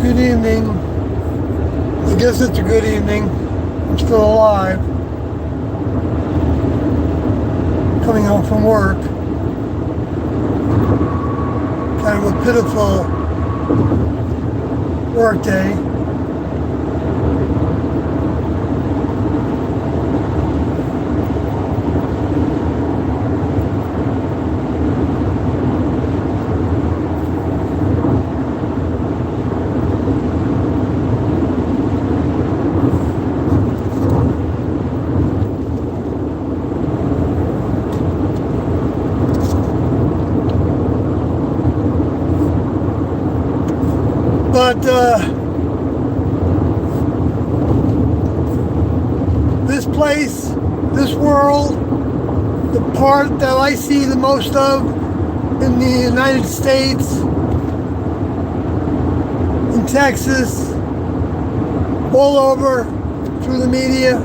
Good evening. I guess it's a good evening. I'm still alive. Coming home from work. Kind of a pitiful work day. But this place, this world, the part that I see the most of in the United States, in Texas, all over through the media,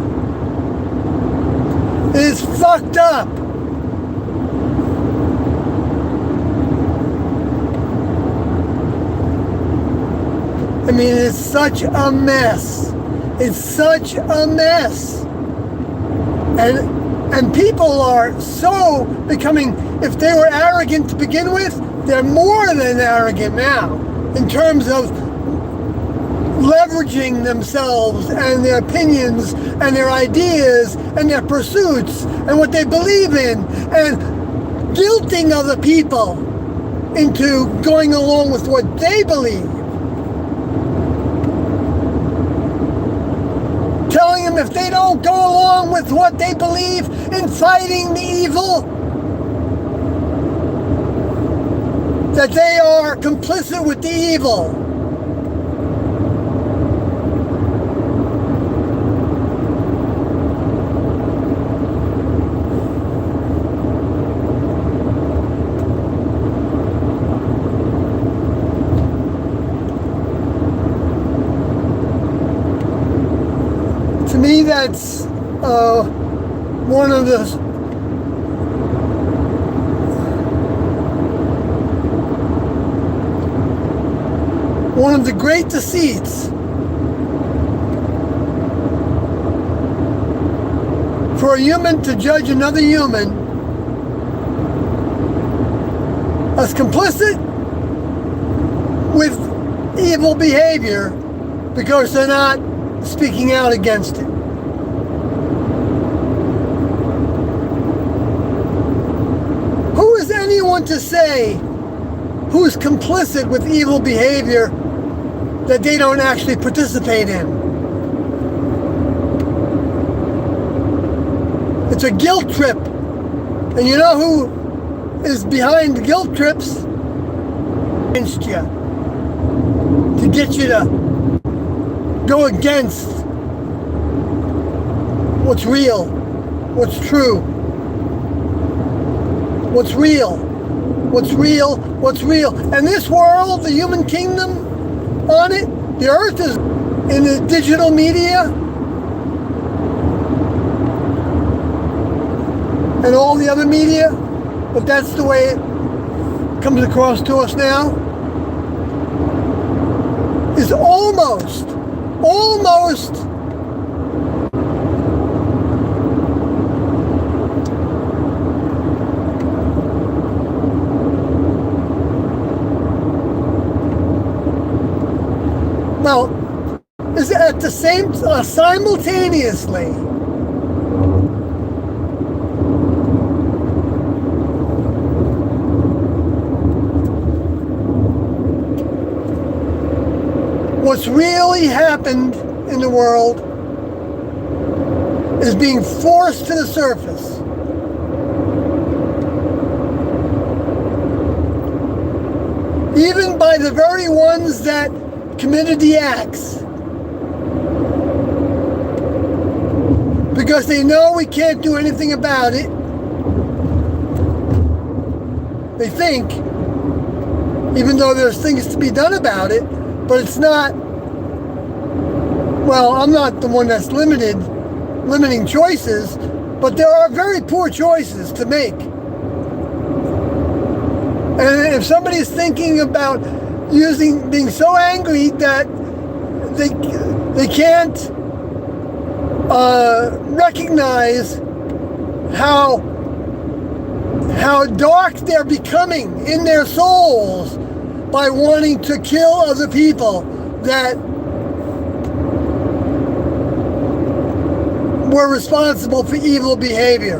is fucked up. I mean, it's such a mess. It's such a mess. And people are so becoming, if they were arrogant to begin with, they're more than arrogant now in terms of leveraging themselves and their opinions and their ideas and their pursuits and what they believe in and guilting other people into going along with what they believe. Telling them if they don't go along with what they believe in fighting the evil, that they are complicit with the evil. To me, that's one of the great deceits for a human to judge another human as complicit with evil behavior because they're not speaking out against it. Who is anyone to say who's complicit with evil behavior that they don't actually participate in? It's a guilt trip. And you know who is behind the guilt trips? Against you. To get you to go against what's real, what's true, what's real, what's real, what's real. And this world, the human kingdom on it, the earth is in the digital media and all the other media, but that's the way it comes across to us now, is almost well, is at the same simultaneously what's really happened in the world is being forced to the surface. Even by the very ones that committed the acts. Because they know we can't do anything about it. They think, even though there's things to be done about it, but it's not, well, I'm not the one that's limiting choices, but there are very poor choices to make. And if somebody's thinking about being so angry that they can't recognize how dark they're becoming in their souls by wanting to kill other people that were responsible for evil behavior.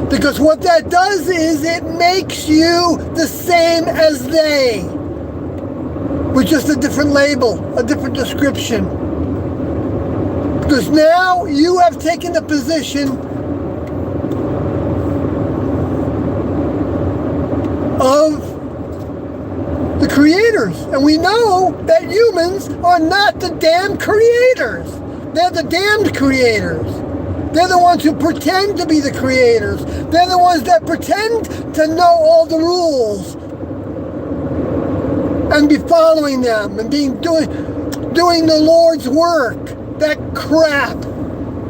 Because what that does is it makes you the same as they, with just a different label, a different description. Because now you have taken the position of the creators. And we know that humans are not the damn creators. They're the damned creators. They're the ones who pretend to be the creators. They're the ones that pretend to know all the rules and be following them and doing the Lord's work. That crap,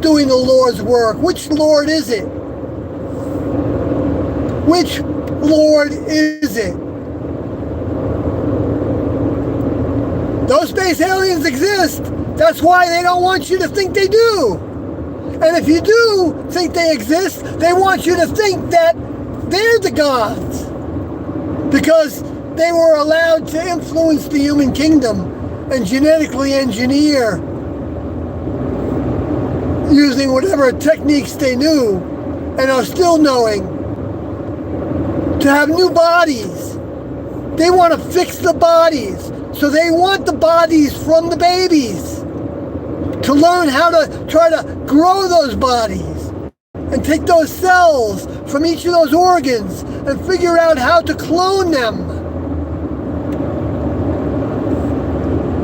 doing the Lord's work. Which Lord is it? Which Lord is it? Those space aliens exist. That's why they don't want you to think they do. And if you do think they exist, they want you to think that they're the gods. Because they were allowed to influence the human kingdom and genetically engineer, using whatever techniques they knew and are still knowing, to have new bodies. They want to fix the bodies. So they want the bodies from the babies, to learn how to try to grow those bodies and take those cells from each of those organs and figure out how to clone them.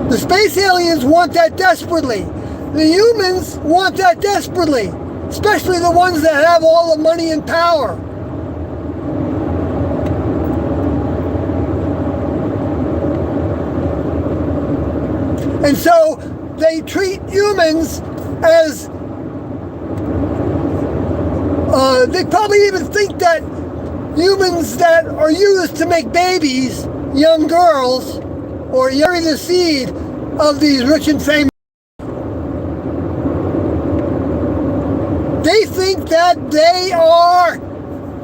The space aliens want that desperately. The humans want that desperately, especially the ones that have all the money and power. And so they treat humans as, they probably even think that humans that are used to make babies, young girls, or carry the seed of these rich and famous, they think that they are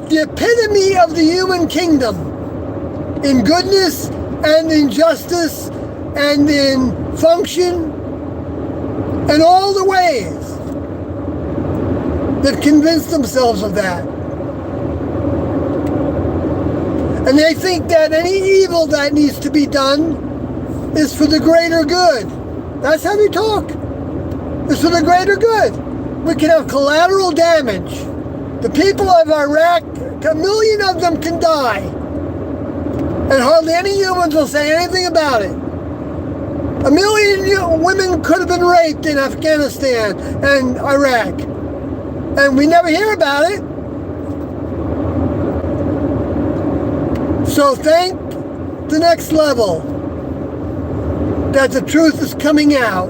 the epitome of the human kingdom in goodness and in justice and in function and all the ways. They've convinced themselves of that. And they think that any evil that needs to be done is for the greater good. That's how they talk. It's for the greater good. We can have collateral damage. The people of Iraq, 1 million of them can die. And hardly any humans will say anything about it. 1 million women could have been raped in Afghanistan and Iraq. And we never hear about it. So thank the next level that the truth is coming out.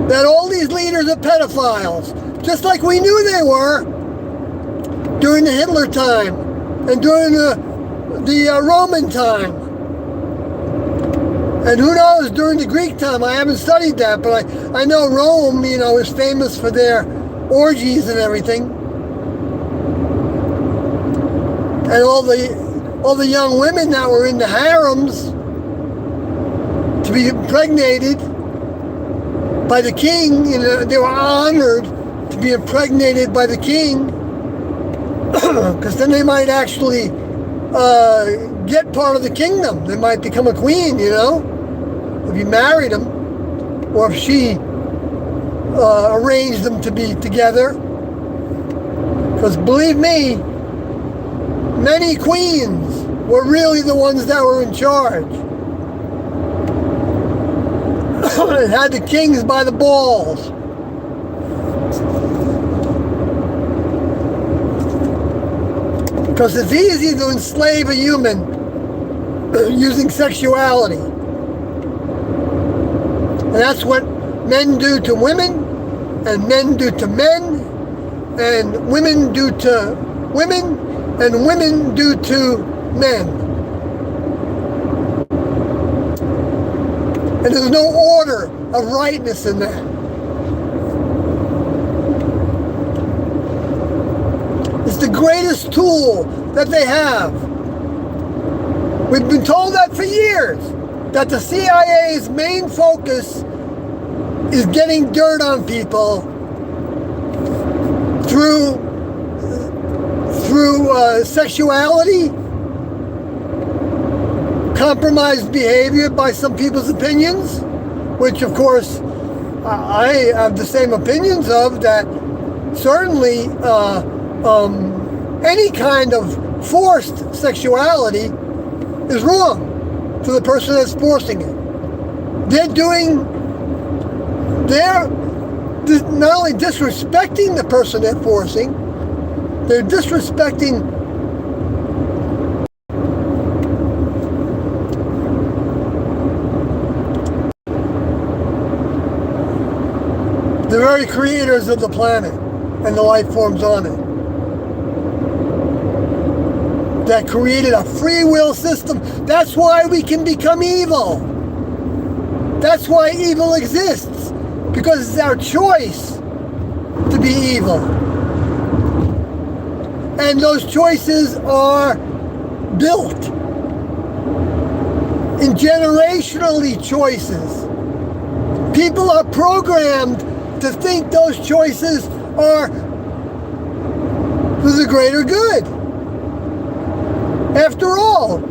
That all these leaders are pedophiles, just like we knew they were during the Hitler time and during the Roman time. And who knows, during the Greek time, I haven't studied that, but I know Rome, is famous for their orgies and everything. And all the young women that were in the harems to be impregnated by the king, they were honored to be impregnated by the king, because then they might actually get part of the kingdom. They might become a queen, if you married them, or if she arranged them to be together. Because believe me, many queens were really the ones that were in charge. It had the kings by the balls. Because it's easy to enslave a human using sexuality. And that's what men do to women, and men do to men, and women do to women, and women do to men. And there's no order of rightness in that. It's the greatest tool that they have. We've been told that for years, that the CIA's main focus is getting dirt on people through sexuality, compromised behavior by some people's opinions, which of course I have the same opinions of, that certainly any kind of forced sexuality is wrong for the person that's forcing it. They're not only disrespecting the person they're forcing, they're disrespecting the very creators of the planet and the life forms on it, that created a free will system. That's why we can become evil. That's why evil exists, because it's our choice to be evil. And those choices are built in generationally choices. People are programmed to think those choices are for the greater good. After all,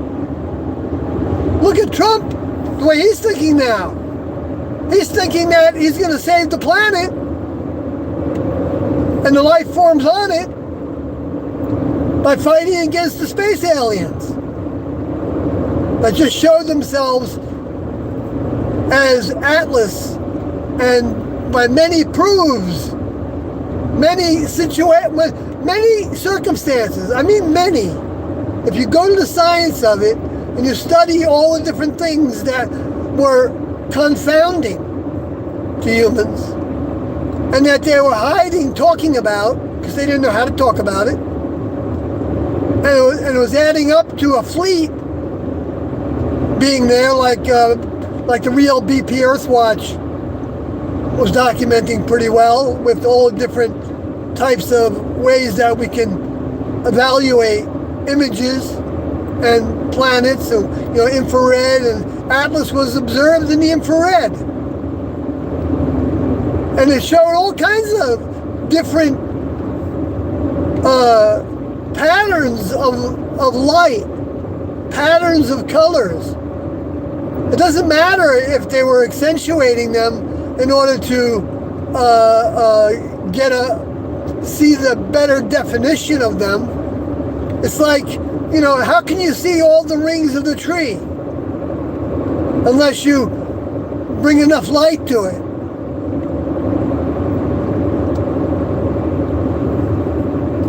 look at Trump, the way he's thinking now. He's thinking that he's going to save the planet and the life forms on it by fighting against the space aliens that just showed themselves as Atlas, and by many proves, many circumstances, I mean many. If you go to the science of it and you study all the different things that were confounding to humans and that they were hiding talking about because they didn't know how to talk about it, and it was adding up to a fleet being there, like the real BP Earthwatch was documenting pretty well, with all different types of ways that we can evaluate images and planets, so, infrared, and Atlas was observed in the infrared. And it showed all kinds of different patterns of light, patterns of colors. It doesn't matter if they were accentuating them in order to see the better definition of them. It's like, how can you see all the rings of the tree unless you bring enough light to it?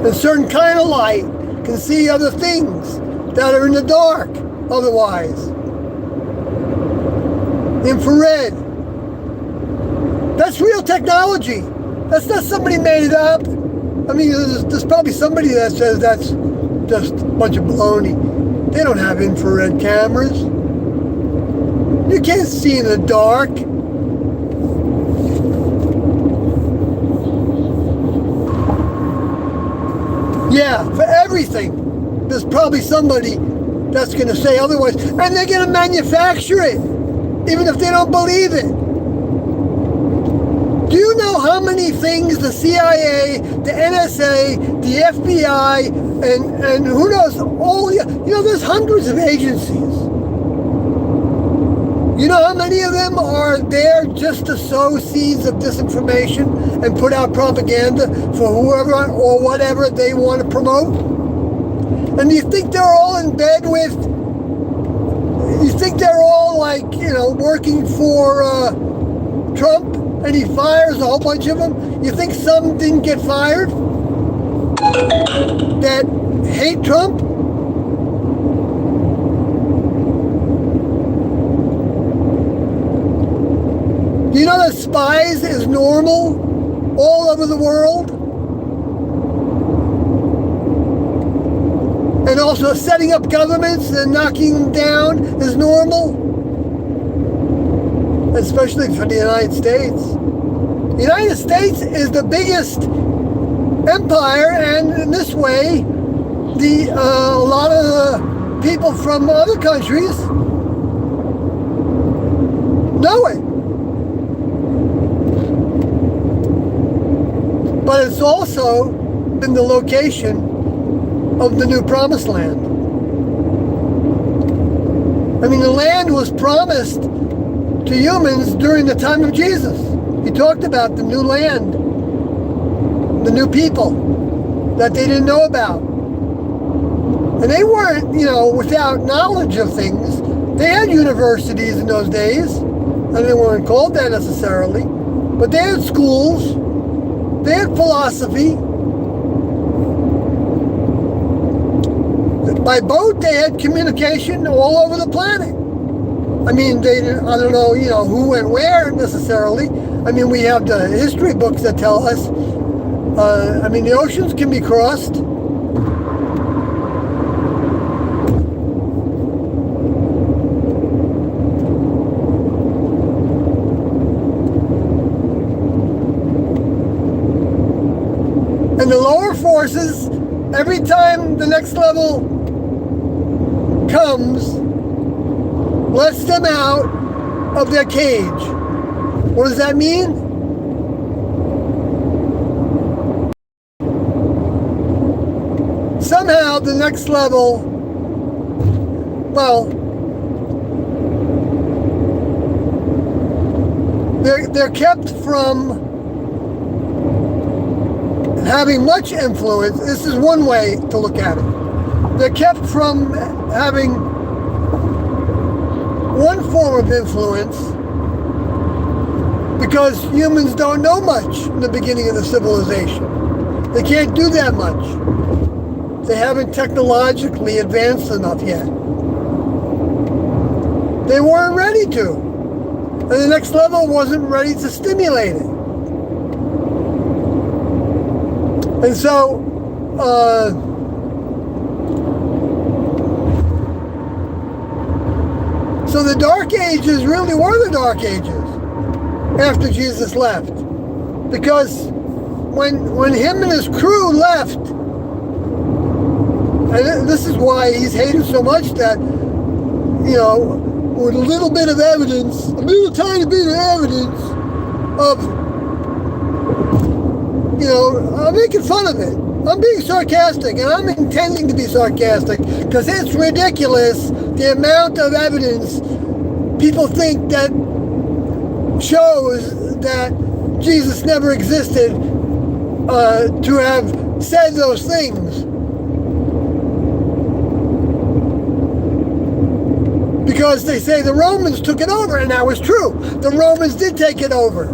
A certain kind of light can see other things that are in the dark otherwise. Infrared. That's real technology. That's not somebody made it up. I mean, there's probably somebody that says that's just a bunch of baloney. They don't have infrared cameras. You can't see in the dark. Yeah, for everything, there's probably somebody that's going to say otherwise, and they're going to manufacture it, even if they don't believe it. Do you know how many things the CIA, the NSA, the FBI, and who knows, there's hundreds of agencies. You know how many of them are there just to sow seeds of disinformation and put out propaganda for whoever or whatever they want to promote? And you think they're all in bed with, you think they're all working for Trump, and he fires a whole bunch of them? You think some didn't get fired that hate Trump? You know that spies is normal all over the world? and also setting up governments and knocking them down is normal, especially for the United States. The United States is the biggest empire, and in this way, a lot of the people from other countries know it. But it's also been the location of the new promised land. I mean, the land was promised to humans during the time of Jesus. He talked about the new land, the new people that they didn't know about. And they weren't, without knowledge of things. They had universities in those days, and they weren't called that necessarily, but they had schools, they had philosophy. By boat, they had communication all over the planet. I mean, I don't know, who and where necessarily. I mean, we have the history books that tell us. The oceans can be crossed. And the lower forces, every time the next level comes, lets them out of their cage. What does that mean? Somehow the next level, they're kept from having much influence. This is one way to look at it. They're kept from having one form of influence because humans don't know much in the beginning of the civilization. They can't do that much. They haven't technologically advanced enough yet. They weren't ready to. And the next level wasn't ready to stimulate it. And so, the Dark Ages really were the Dark Ages after Jesus left. Because when him and his crew left, and this is why he's hated so much that, with a little bit of evidence, a little tiny bit of evidence of, I'm making fun of it. I'm being sarcastic, and I'm intending to be sarcastic because it's ridiculous the amount of evidence people think that shows that Jesus never existed to have said those things. Because they say the Romans took it over, and that was true. The Romans did take it over.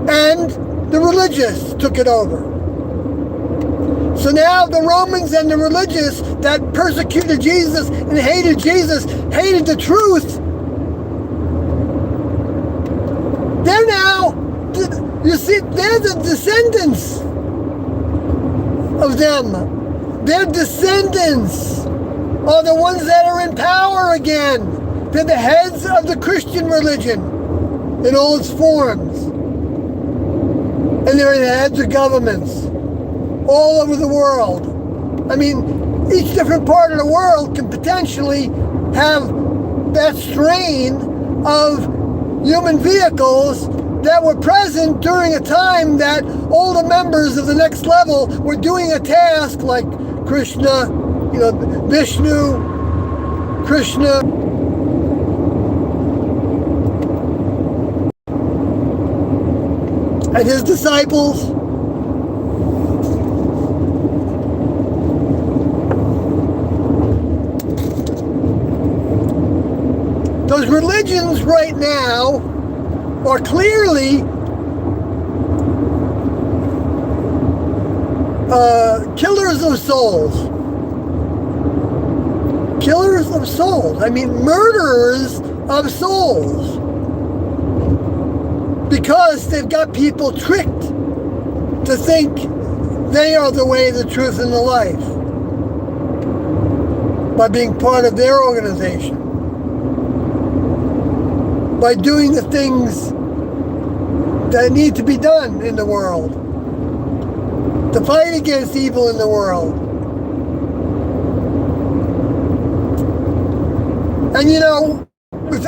And the religious took it over. So now the Romans and the religious that persecuted Jesus and hated Jesus, hated the truth, they're now, they're the descendants of them. Their descendants are the ones that are in power again. They're the heads of the Christian religion in all its forms. And they're the heads of governments all over the world. I mean, each different part of the world can potentially have that strain of human vehicles that were present during a time that all the members of the next level were doing a task like Krishna, Vishnu, Krishna, and his disciples. Those religions right now are clearly killers of souls. Killers of souls. I mean, murderers of souls. Because they've got people tricked to think they are the way, the truth, and the life. by being part of their organization, by doing the things that need to be done in the world, to fight against evil in the world. And you know, with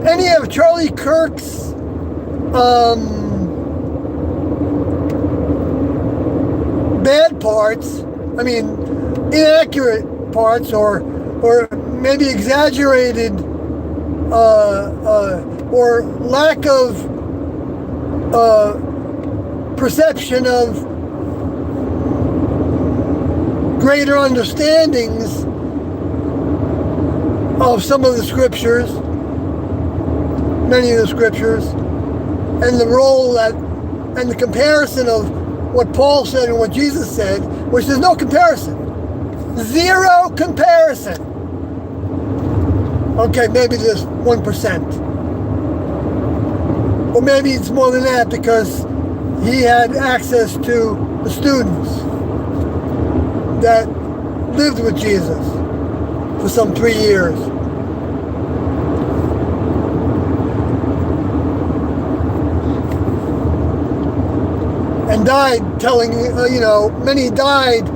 any of Charlie Kirk's bad parts, I mean, inaccurate parts, or maybe exaggerated, or lack of perception of greater understandings of some of the scriptures, many of the scriptures, and the role that, and the comparison of what Paul said and what Jesus said, which there's no comparison. Zero comparison. Okay, maybe there's 1%. Or maybe it's more than that because he had access to the students that lived with Jesus for some 3 years. And died telling, many died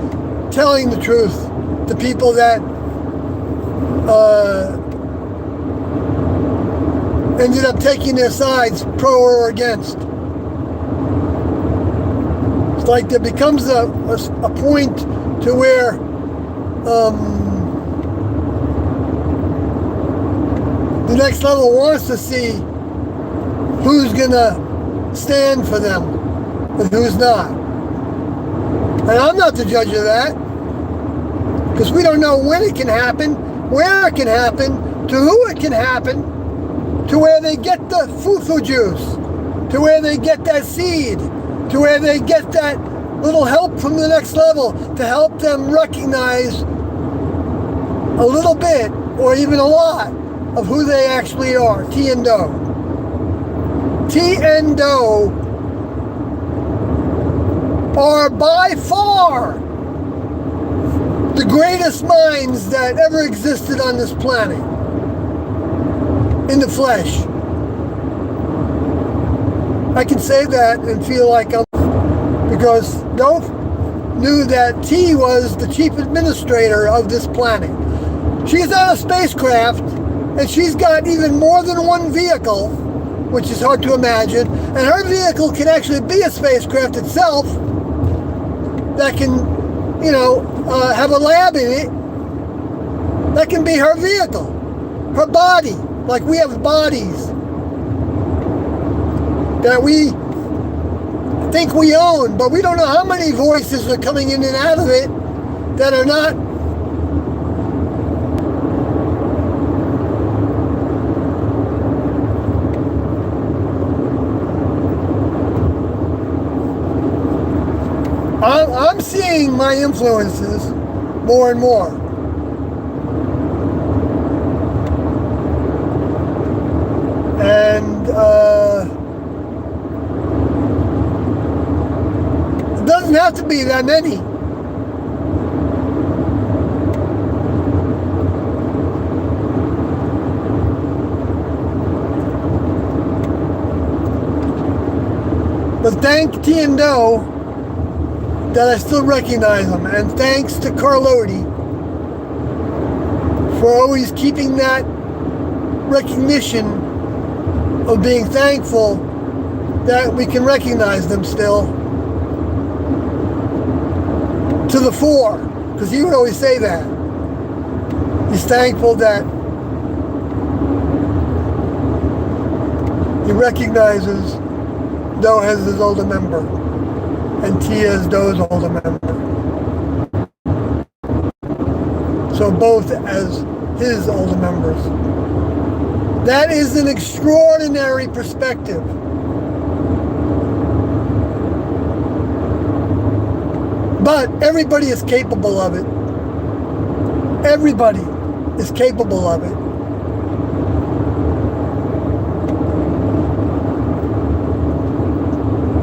telling the truth to people that ended up taking their sides, pro or against. It's like there becomes a point to where the next level wants to see who's gonna stand for them and who's not. And I'm not the judge of that, because we don't know when it can happen, where it can happen, to who it can happen, to where they get the fufu juice, to where they get that seed, to where they get that little help from the next level to help them recognize a little bit or even a lot of who they actually are. T and Do. T and Do are by far the greatest minds that ever existed on this planet in the flesh. I can say that and feel like I'm, because Do knew that T was the chief administrator of this planet. She's on a spacecraft, and she's got even more than one vehicle, which is hard to imagine, and her vehicle can actually be a spacecraft itself that can, have a lab in it. That can be her vehicle, her body, like we have bodies that we think we own, but we don't know how many voices are coming in and out of it that are not I'm seeing my influences more and more. And it doesn't have to be that many. But thank T and Do that I still recognize them, and thanks to Carlotti for always keeping that recognition of being thankful that we can recognize them still to the fore, because he would always say that. He's thankful that he recognizes Do as his older member and T as Do's older member. So both as his older members. That is an extraordinary perspective. But everybody is capable of it. Everybody is capable of it.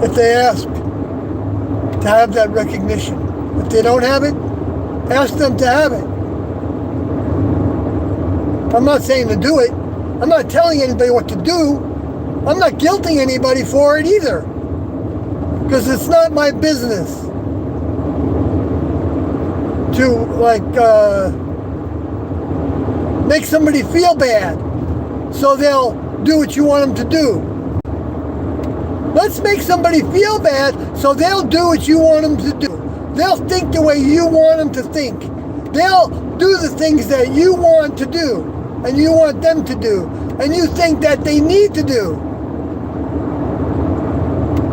If they ask to have that recognition. If they don't have it, ask them to have it. I'm not saying to do it. I'm not telling anybody what to do. I'm not guilting anybody for it either. Because it's not my business to make somebody feel bad so they'll do what you want them to do. Let's make somebody feel bad so they'll do what you want them to do. They'll think the way you want them to think. They'll do the things that you want to do and you want them to do and you think that they need to do.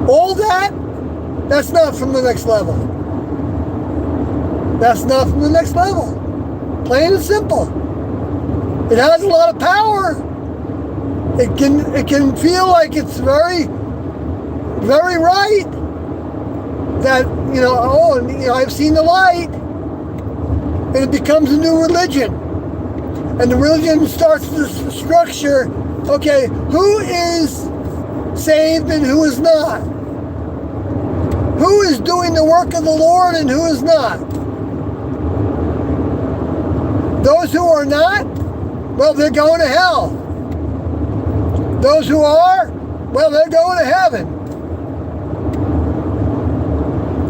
All that's not from the next level. That's not from the next level. Plain and simple. It has a lot of power. It can feel like it's very, very right. That, I've seen the light. And it becomes a new religion. And the religion starts to structure, okay, who is saved and who is not? Who is doing the work of the Lord and who is not? Those who are not, well, they're going to hell. Those who are, well, they're going to heaven.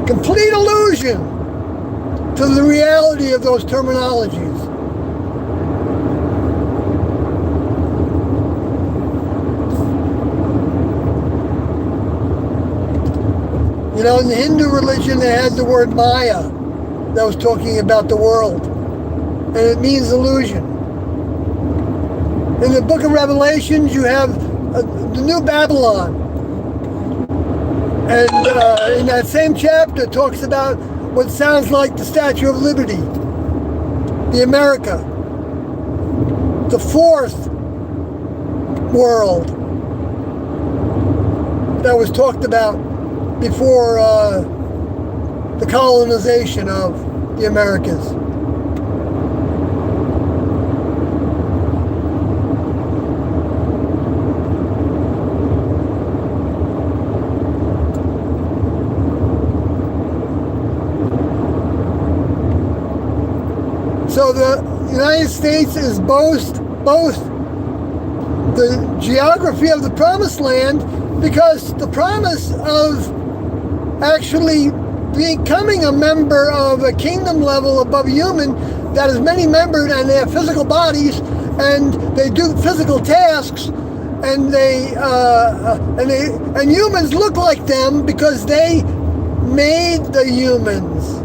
Complete illusion to the reality of those terminologies. In the Hindu religion, they had the word Maya that was talking about the world. And it means illusion. In the book of Revelations, you have the New Babylon. And in that same chapter, it talks about what sounds like the Statue of Liberty, the America, the fourth world that was talked about before the colonization of the Americas. So the United States is both the geography of the promised land, because the promise of actually becoming a member of a kingdom level above human that is many membered, and they have physical bodies and they do physical tasks, and and humans look like them because they made the humans.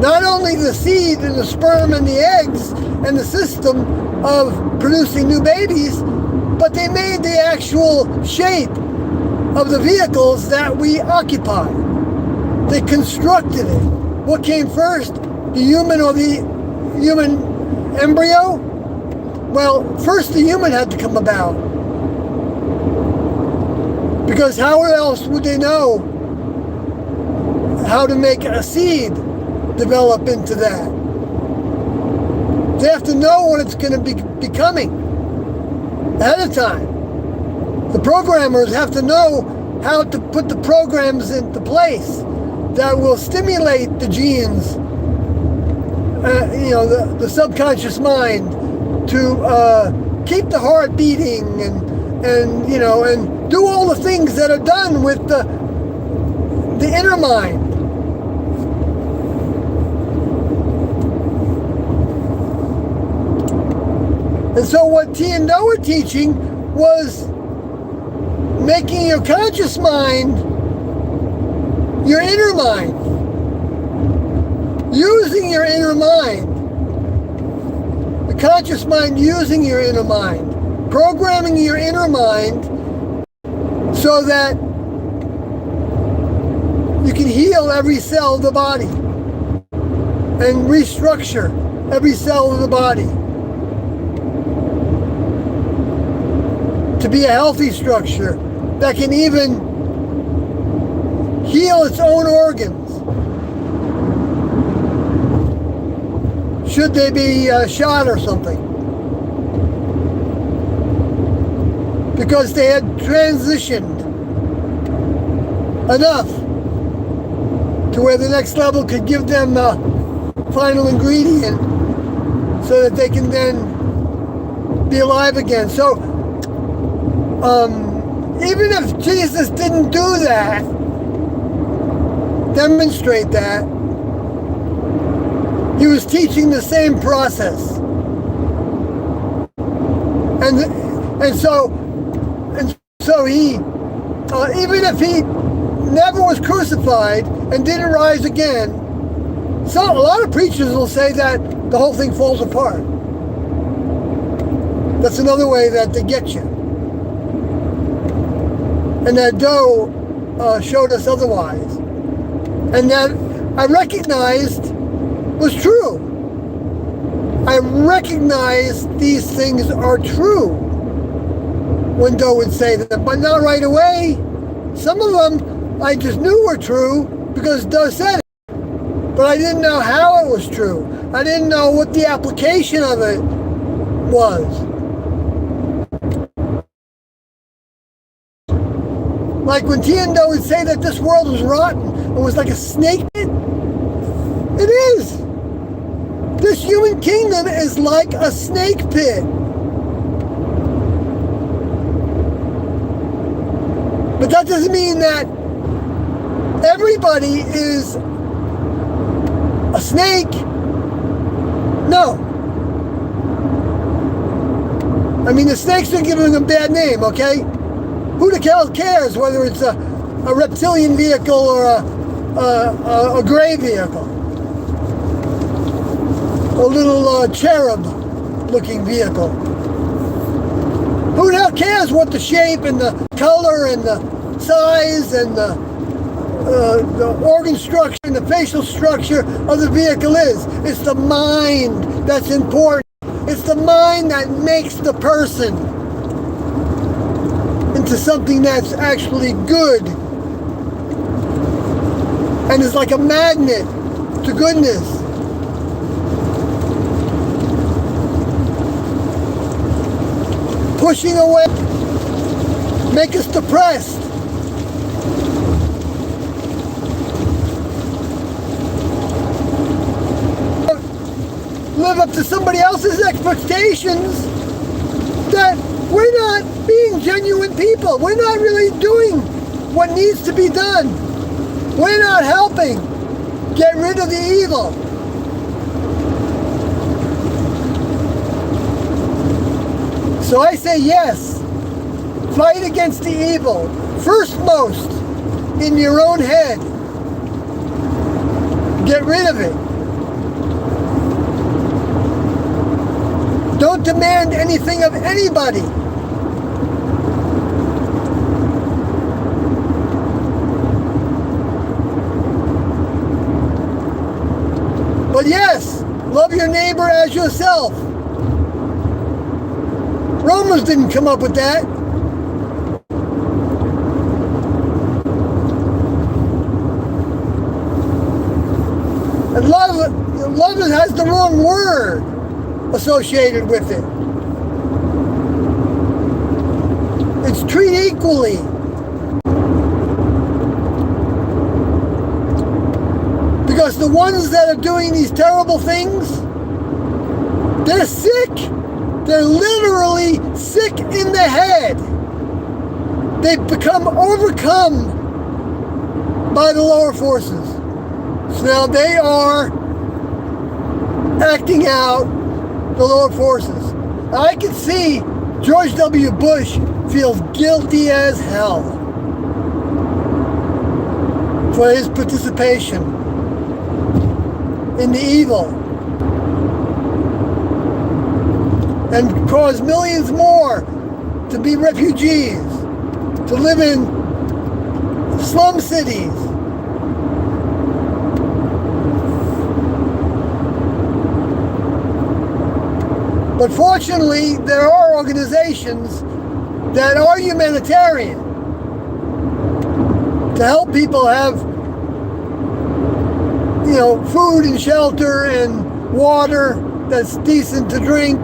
Not only the seed and the sperm and the eggs and the system of producing new babies, but they made the actual shape of the vehicles that we occupy. They constructed it. What came first, the human or the human embryo? Well, first the human had to come about. Because how else would they know how to make a seed develop into that? They have to know what it's going to be becoming ahead of time. The programmers have to know how to put the programs into place that will stimulate the genes, the subconscious mind, to keep the heart beating and do all the things that are done with the inner mind. And so what T and Do were teaching was making your conscious mind your inner mind. Using your inner mind. The conscious mind using your inner mind. Programming your inner mind so that you can heal every cell of the body and restructure every cell of the body to be a healthy structure that can even heal its own organs should they be shot or something, because they had transitioned enough to where the next level could give them the final ingredient so that they can then be alive again. So even if Jesus didn't do that, demonstrate that, he was teaching the same process. And so he, even if he never was crucified and didn't rise again, a lot of preachers will say that the whole thing falls apart. That's another way that they get you. And that Doe showed us otherwise. And that I recognized was true. I recognized these things are true when Doe would say them, but not right away. Some of them I just knew were true because Doe said it. But I didn't know how it was true. I didn't know what the application of it was. Like when Tiendo would say that this world was rotten and was like a snake pit. It is. This human kingdom is like a snake pit. But that doesn't mean that everybody is a snake. No. I mean, the snakes are giving them a bad name, okay? Who the hell cares whether it's a reptilian vehicle or a gray vehicle? A little cherub-looking vehicle. Who the hell cares what the shape and the color and the size and the organ structure and the facial structure of the vehicle is? It's the mind that's important. It's the mind that makes the person into something that's actually good and is like a magnet to goodness. Pushing away, make us depressed. Live up to somebody else's expectations that we're not being genuine people. We're not really doing what needs to be done. We're not helping get rid of the evil. So I say yes, fight against the evil, firstmost in your own head. Get rid of it. Don't demand anything of anybody. But yes, love your neighbor as yourself. Romans didn't come up with that. And love has the wrong word associated with it. It's treat equally. Because the ones that are doing these terrible things, they're sick. They're literally sick in the head. They've become overcome by the lower forces. So now they are acting out the lower forces. I can see George W. Bush feels guilty as hell for his participation in the evil and cause millions more to be refugees, to live in slum cities. But fortunately, there are organizations that are humanitarian to help people have, food and shelter and water that's decent to drink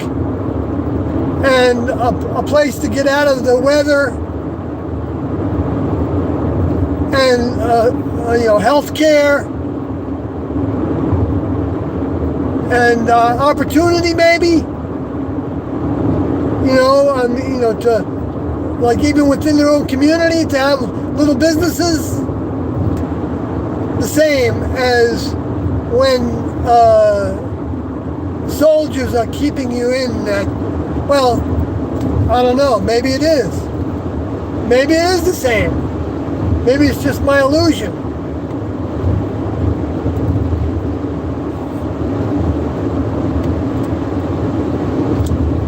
and a place to get out of the weather and, health care and opportunity maybe. I mean, to, like, even within their own community, to have little businesses, the same as when soldiers are keeping you in that. Well, I don't know, maybe it is. Maybe it is the same. Maybe it's just my illusion.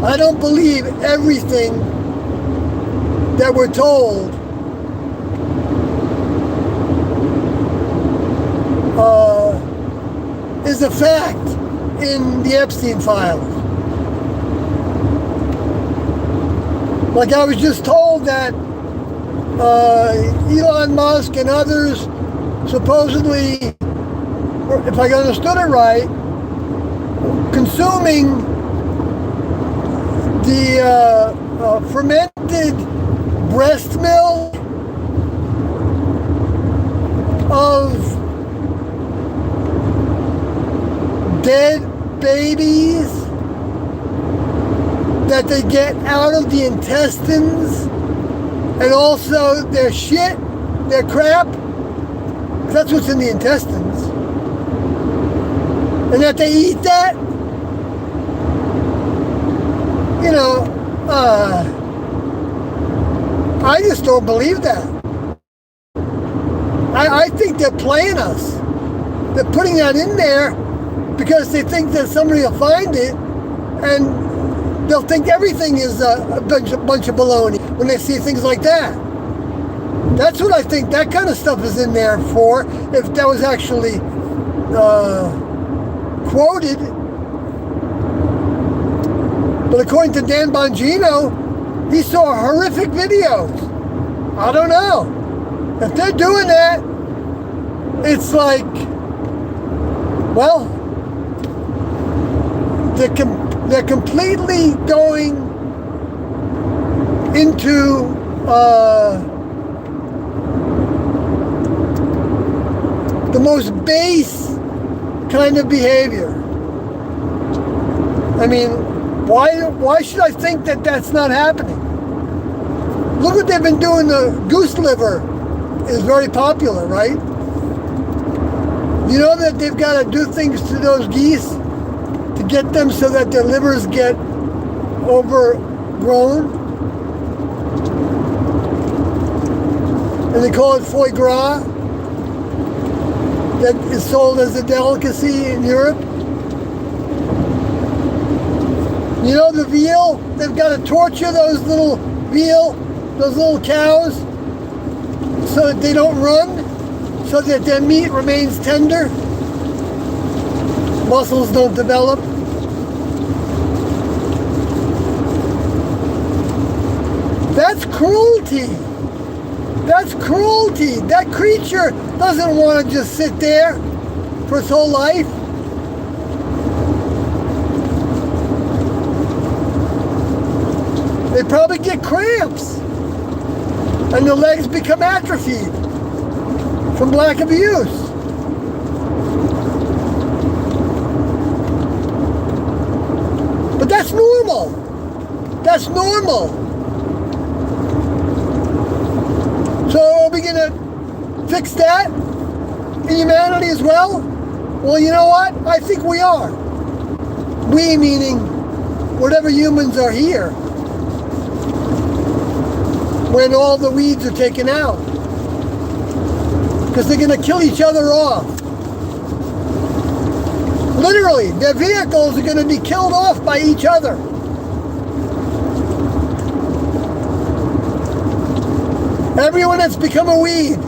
I don't believe everything that we're told is a fact in the Epstein files. Like I was just told that Elon Musk and others supposedly, if I understood it right, consuming the fermented breast milk of dead babies that they get out of the intestines, and also their shit, their crap, that's what's in the intestines, and that they eat that, I just don't believe that. I think they're playing us. They're putting that in there because they think that somebody will find it, and they'll think everything is a bunch of baloney when they see things like that. That's what I think that kind of stuff is in there for, if that was actually quoted. But according to Dan Bongino, he saw horrific videos. I don't know. If they're doing that, it's like, well, they're completely going into the most base kind of behavior. I mean, why should I think that that's not happening? Look what they've been doing. The goose liver is very popular, right? You know that they've got to do things to those geese to get them so that their livers get overgrown? And they call it foie gras, that is sold as a delicacy in Europe. You know the veal, they've got to torture those little veal, those little cows, so that they don't run, so that their meat remains tender, muscles don't develop. That's cruelty. That's cruelty. That creature doesn't want to just sit there for its whole life. They probably get cramps, and their legs become atrophied from lack of use. But that's normal. That's normal. So are we going to fix that in humanity as well? Well, you know what? I think we are. We meaning whatever humans are here, when all the weeds are taken out. Because they're going to kill each other off. Literally, their vehicles are going to be killed off by each other. Everyone that's become a weed.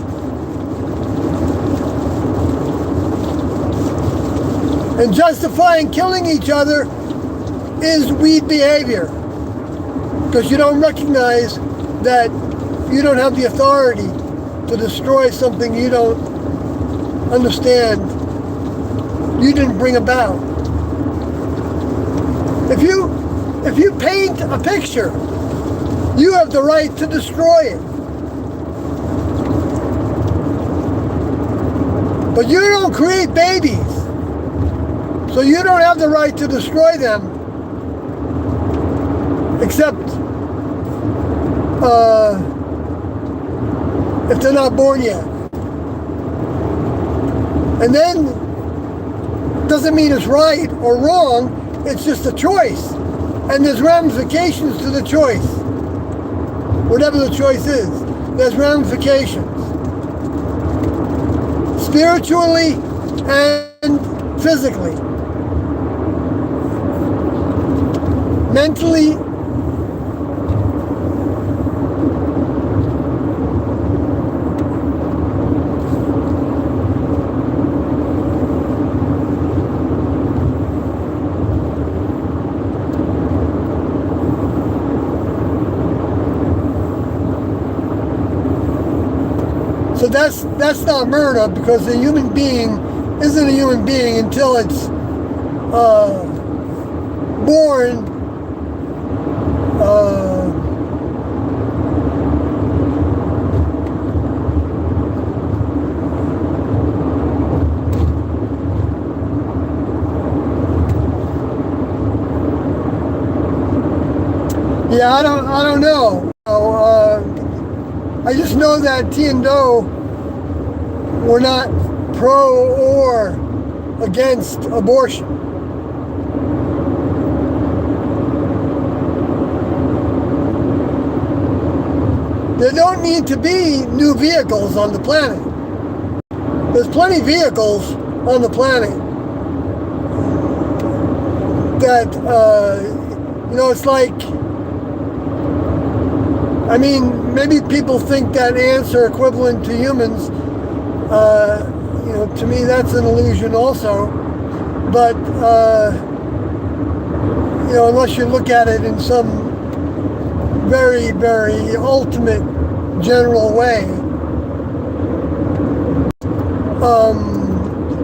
And justifying killing each other is weed behavior. Because you don't recognize that you don't have the authority to destroy something you don't understand, you didn't bring about. If you paint a picture, you have the right to destroy it. But you don't create babies, so you don't have the right to destroy them except if they're not born yet. And then, doesn't mean it's right or wrong, it's just a choice. And there's ramifications to the choice. Whatever the choice is, there's ramifications. Spiritually and physically. Mentally, so that's not murder, because a human being isn't a human being until it's born yeah, I don't know. I just know that Tiendo were not pro or against abortion. There don't need to be new vehicles on the planet. There's plenty of vehicles on the planet that, it's like, I mean, maybe people think that ants are equivalent to humans. To me, that's an illusion also. But, unless you look at it in some very, very ultimate general way.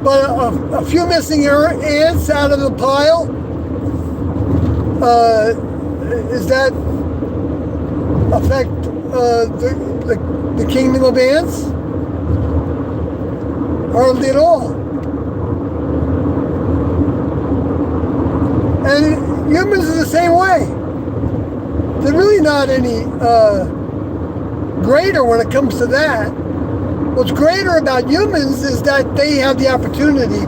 But a few missing ants out of the pile, is that affect the kingdom of ants? Hardly at all. And humans are the same way. They're really not any greater when it comes to that. What's greater about humans is that they have the opportunity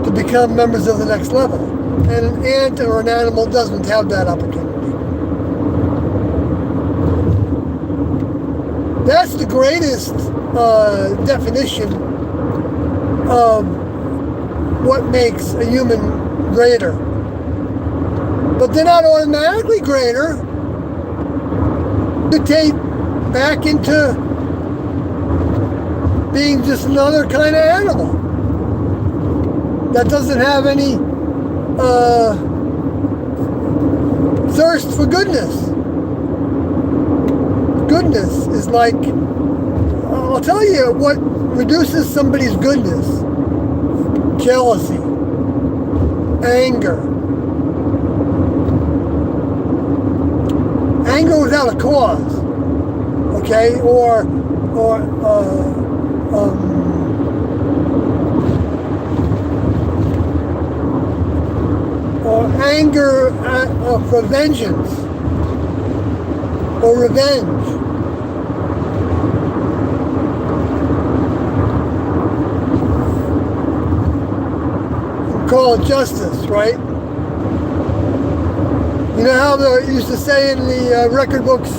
to become members of the next level. And an ant or an animal doesn't have that opportunity. That's the greatest definition of what makes a human greater. But they're not automatically greater. Mutate back into being just another kind of animal that doesn't have any thirst for goodness. Goodness is like, I'll tell you what reduces somebody's goodness: jealousy, anger without a cause, okay, or anger for vengeance or revenge. Call it justice, right? You know how they used to say in the record books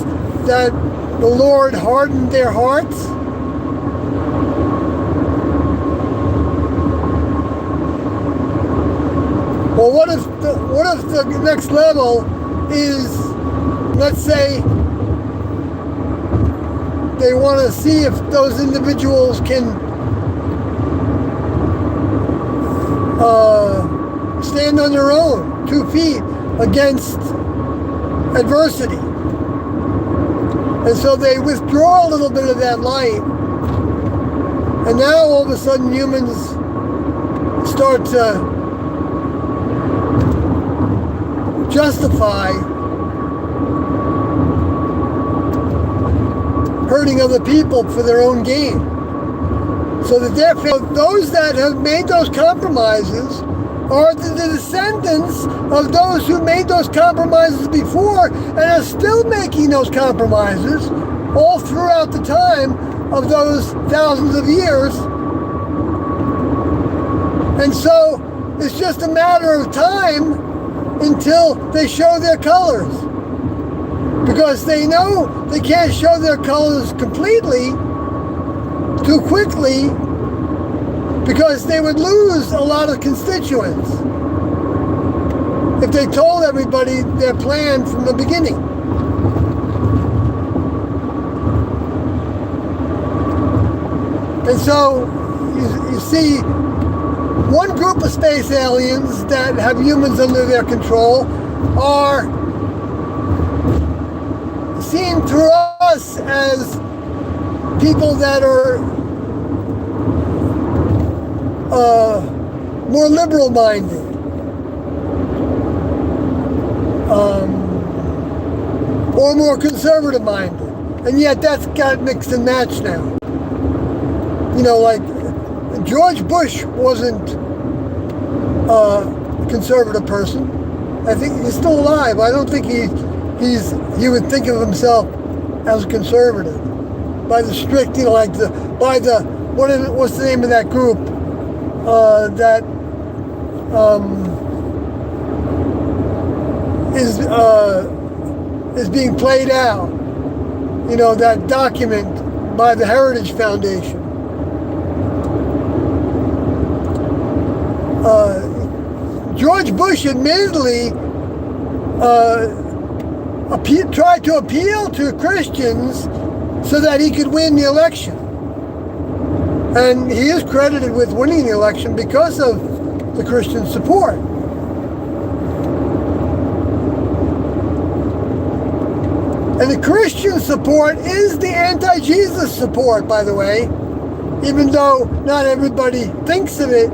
that the Lord hardened their hearts? Well, what if the next level is, let's say, they want to see if those individuals can stand on their own, 2 feet, against adversity. And so they withdraw a little bit of that light. And now all of a sudden humans start to justify hurting other people for their own gain. So that therefore, those that have made those compromises are the descendants of those who made those compromises before and are still making those compromises all throughout the time of those thousands of years. And so it's just a matter of time until they show their colors. Because they know they can't show their colors completely too quickly, because they would lose a lot of constituents if they told everybody their plan from the beginning. And so you see one group of space aliens that have humans under their control are seen through us as people that are more liberal-minded, or more conservative-minded, and yet that's got mixed and matched now. You know, like George Bush wasn't a conservative person. I think he's still alive. I don't think he would think of himself as a conservative by the strict, you know, like what's the name of that group that is being played out, you know, that document by the Heritage Foundation. George Bush admittedly tried to appeal to Christians so that he could win the election. And he is credited with winning the election because of the Christian support. And the Christian support is the anti-Jesus support, by the way, even though not everybody thinks of it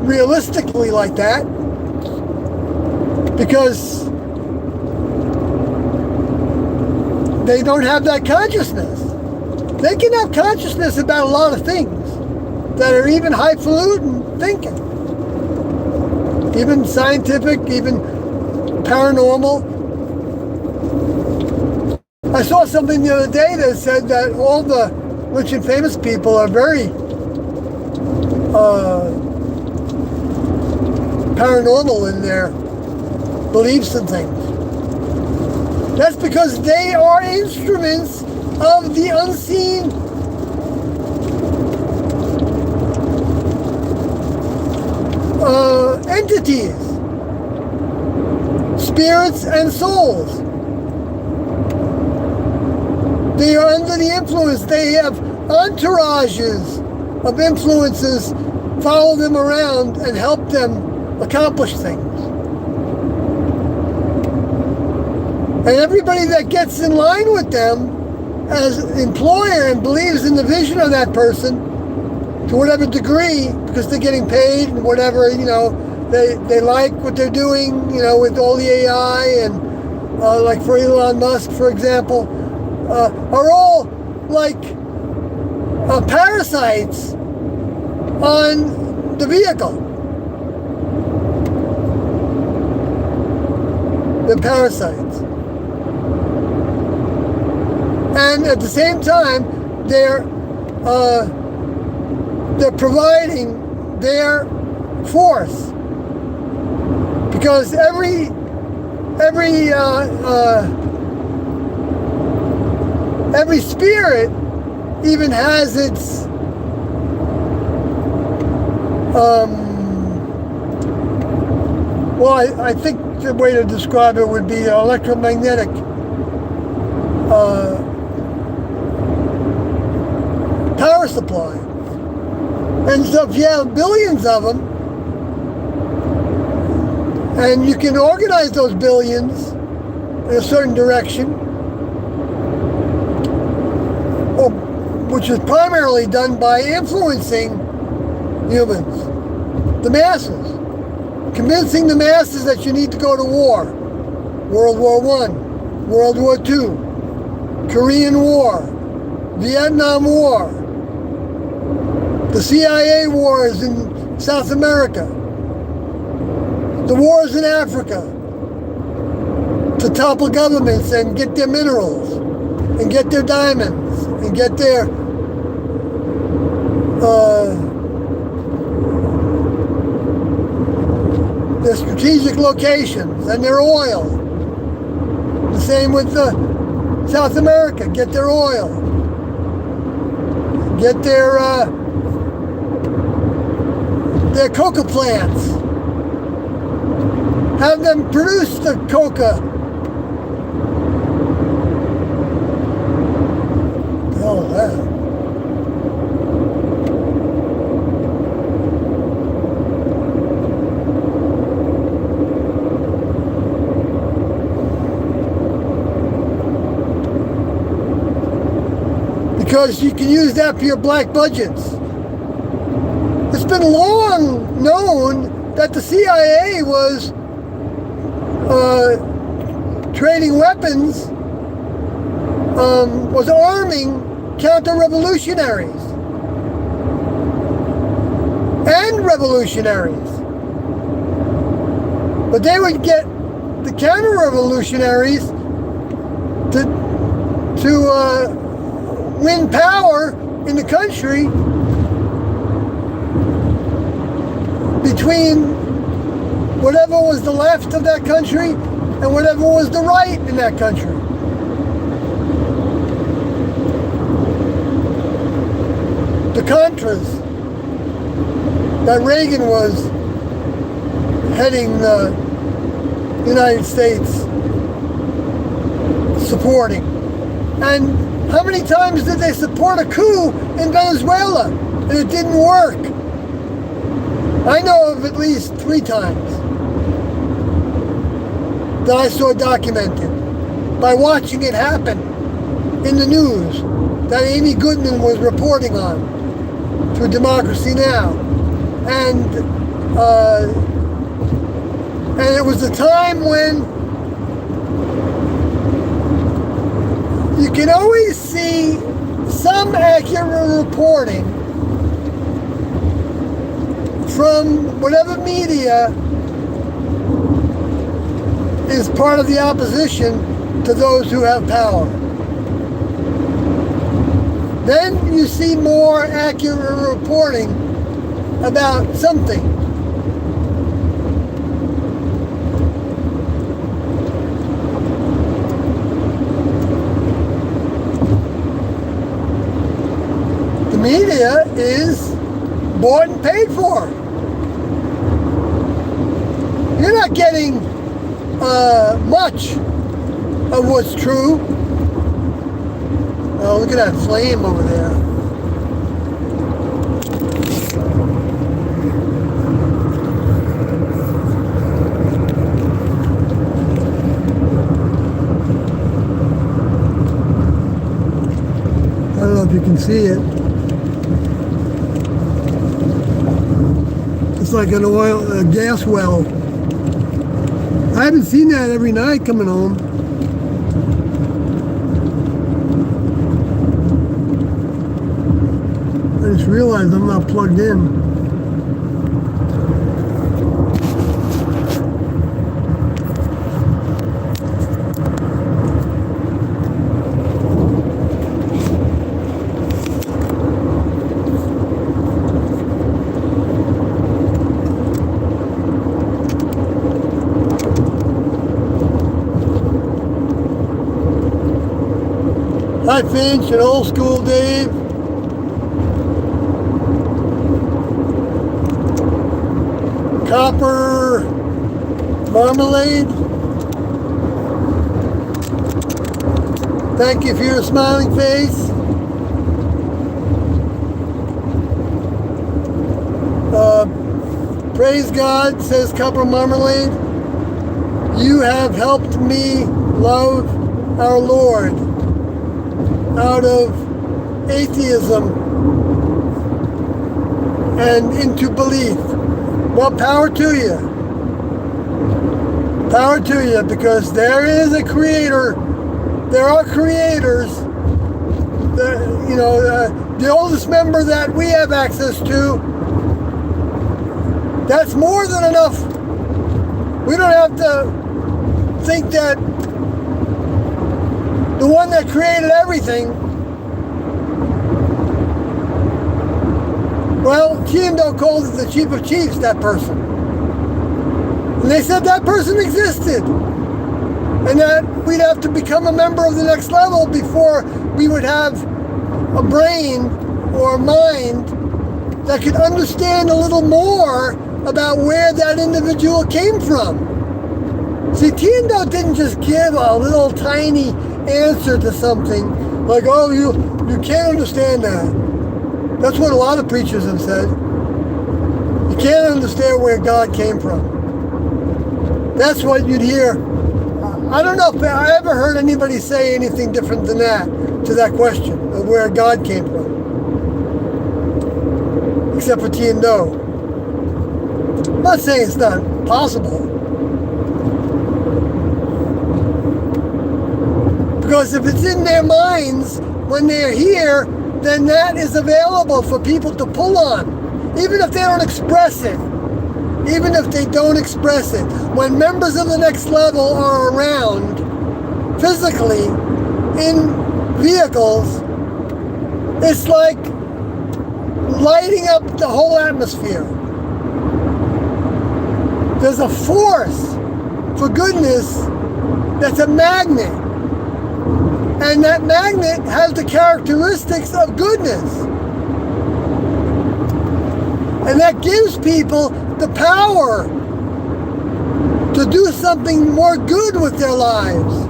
realistically like that, because they don't have that consciousness. They can have consciousness about a lot of things that are even highfalutin thinking, even scientific, even paranormal. I saw something the other day that said that all the rich and famous people are very paranormal in their beliefs and things. That's because they are instruments of the unseen entities, spirits and souls. They are under the influence. They have entourages of influences follow them around and help them accomplish things. And everybody that gets in line with them as an employer and believes in the vision of that person to whatever degree, because they're getting paid and whatever, you know, they like what they're doing, you know, with all the AI and like for Elon Musk, for example, are all like parasites on the vehicle. They're parasites. And at the same time, they're providing their force, because every spirit even has its well, I think the way to describe it would be electromagnetic power supply. And so if you have billions of them, and you can organize those billions in a certain direction, which is primarily done by influencing humans, the masses, convincing the masses that you need to go to war. World War I, World War II, Korean War, Vietnam War, The CIA wars in South America, the wars in Africa, to topple governments and get their minerals, and get their diamonds, and get their strategic locations and their oil. The same with South America. Get their oil. Get their coca plants. Have them produce the coca. The hell is that? Because you can use that for your black budgets. It's been long known that the CIA was trading weapons, was arming counter-revolutionaries and revolutionaries. But they would get the counter-revolutionaries to win power in the country between whatever was the left of that country and whatever was the right in that country. The Contras that Reagan was heading the United States supporting. And how many times did they support a coup in Venezuela and it didn't work? I know of at least 3 times that I saw documented by watching it happen in the news that Amy Goodman was reporting on through Democracy Now! And it was a time when you can always see some accurate reporting from whatever media is part of the opposition to those who have power. Then you see more accurate reporting about something. Media is bought and paid for. You're not getting much of what's true. Oh, look at that flame over there. I don't know if you can see it. It's like a gas well. I haven't seen that every night coming home. I just realized I'm not plugged in. Hi Finch and Old School Dave. Copper Marmalade. Thank you for your smiling face. Praise God, says Copper Marmalade. You have helped me love our Lord out of atheism and into belief. Well, power to you. Power to you, because there is a creator. There are creators. the oldest member that we have access to, that's more than enough. We don't have to think that the one that created everything, well, Tiendo called it the chief of chiefs, that person. And they said that person existed. And that we'd have to become a member of the next level before we would have a brain or a mind that could understand a little more about where that individual came from. See, Tiendo didn't just give a little tiny answer to something like, oh, you can't understand that. That's what a lot of preachers have said. You can't understand where God came from. That's what you'd hear. I don't know if I ever heard anybody say anything different than that to that question of where God came from. Except for Tiendo. I'm not saying it's not possible. Because if it's in their minds when they're here, then that is available for people to pull on. Even if they don't express it. Even if they don't express it. When members of the next level are around, physically, in vehicles, it's like lighting up the whole atmosphere. There's a force for goodness that's a magnet. And that magnet has the characteristics of goodness. And that gives people the power to do something more good with their lives.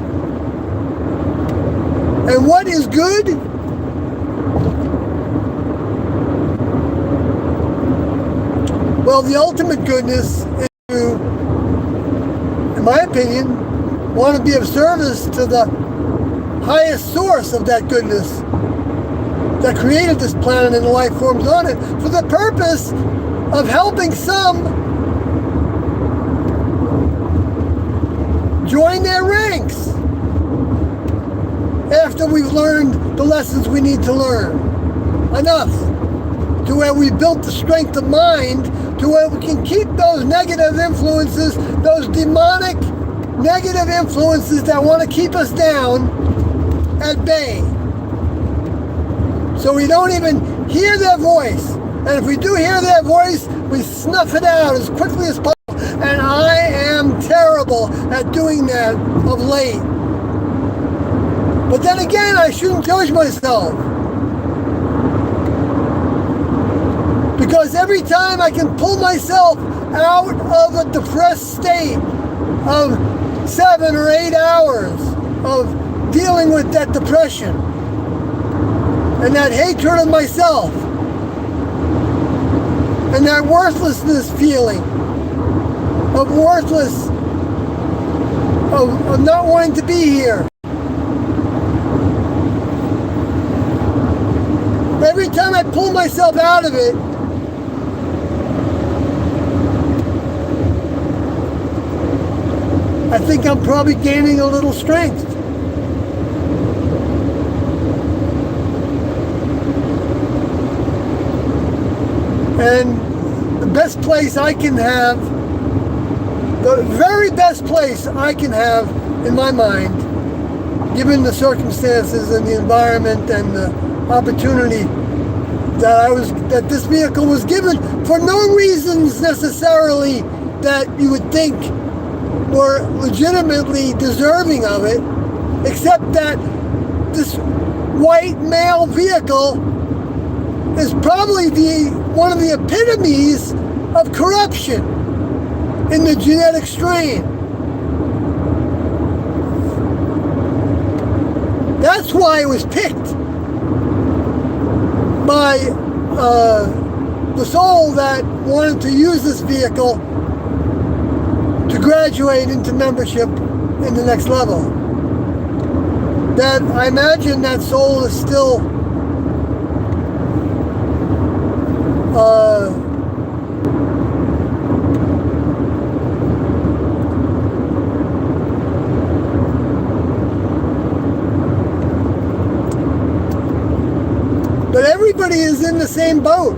And what is good? Well, the ultimate goodness is to, in my opinion, want to be of service to the highest source of that goodness that created this planet and the life forms on it, for the purpose of helping some join their ranks after we've learned the lessons we need to learn. Enough to where we built the strength of mind to where we can keep those negative influences, those demonic negative influences that want to keep us down at bay. So we don't even hear their voice. And if we do hear their voice, we snuff it out as quickly as possible. And I am terrible at doing that of late. But then again, I shouldn't judge myself. Because every time I can pull myself out of a depressed state of 7 or 8 hours of dealing with that depression and that hatred of myself and that worthlessness feeling of worthless, of not wanting to be here. Every time I pull myself out of it, I think I'm probably gaining a little strength. And the best place I can have, the very best place I can have in my mind, given the circumstances and the environment and the opportunity that this vehicle was given for no reasons necessarily that you would think were legitimately deserving of it, except that this white male vehicle is probably one of the epitomes of corruption in the genetic strain. That's why it was picked by the soul that wanted to use this vehicle to graduate into membership in the next level. That I imagine that soul is still but everybody the same boat.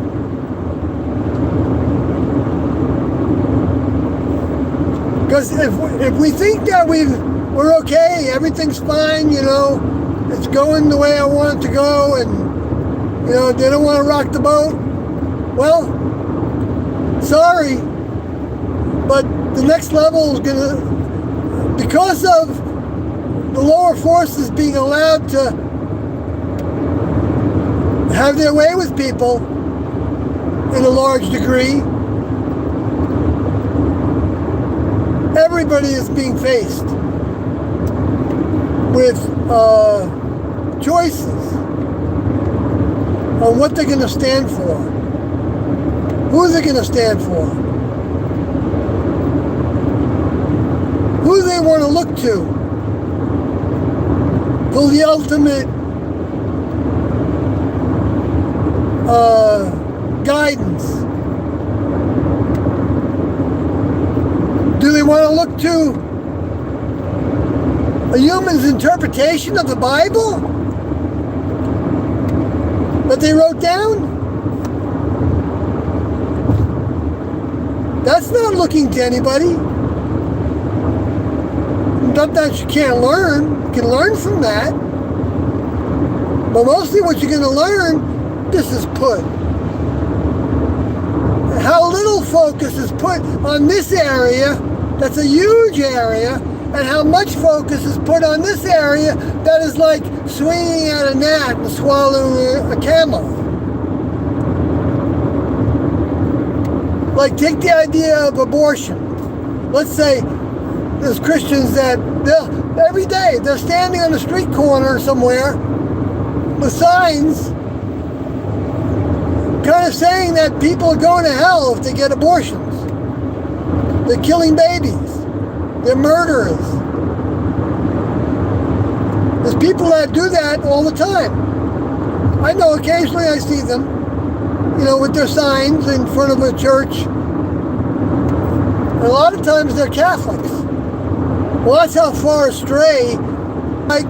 Because if we think that we're okay, everything's fine, it's going the way I want it to go, and they don't want to rock the boat, well, sorry, but the next level is gonna, because of the lower forces being allowed to have their way with people in a large degree, everybody is being faced with choices on what they're going to stand for, who they're going to stand for, who they want to look to for the ultimate guidance. Do they want to look to a human's interpretation of the Bible that they wrote down? That's not looking to anybody. Not that you can't learn. You can learn from that. But mostly what you're going to learn, this is put. How little focus is put on this area, that's a huge area, and how much focus is put on this area that is like swinging at a gnat and swallowing a camel. Like, take the idea of abortion. Let's say there's Christians that every day they're standing on a street corner somewhere with signs kind of saying that people are going to hell if they get abortions. They're killing babies. They're murderers. There's people that do that all the time. I know occasionally I see them, with their signs in front of a church. And a lot of times they're Catholics. Well, that's how far astray. Like,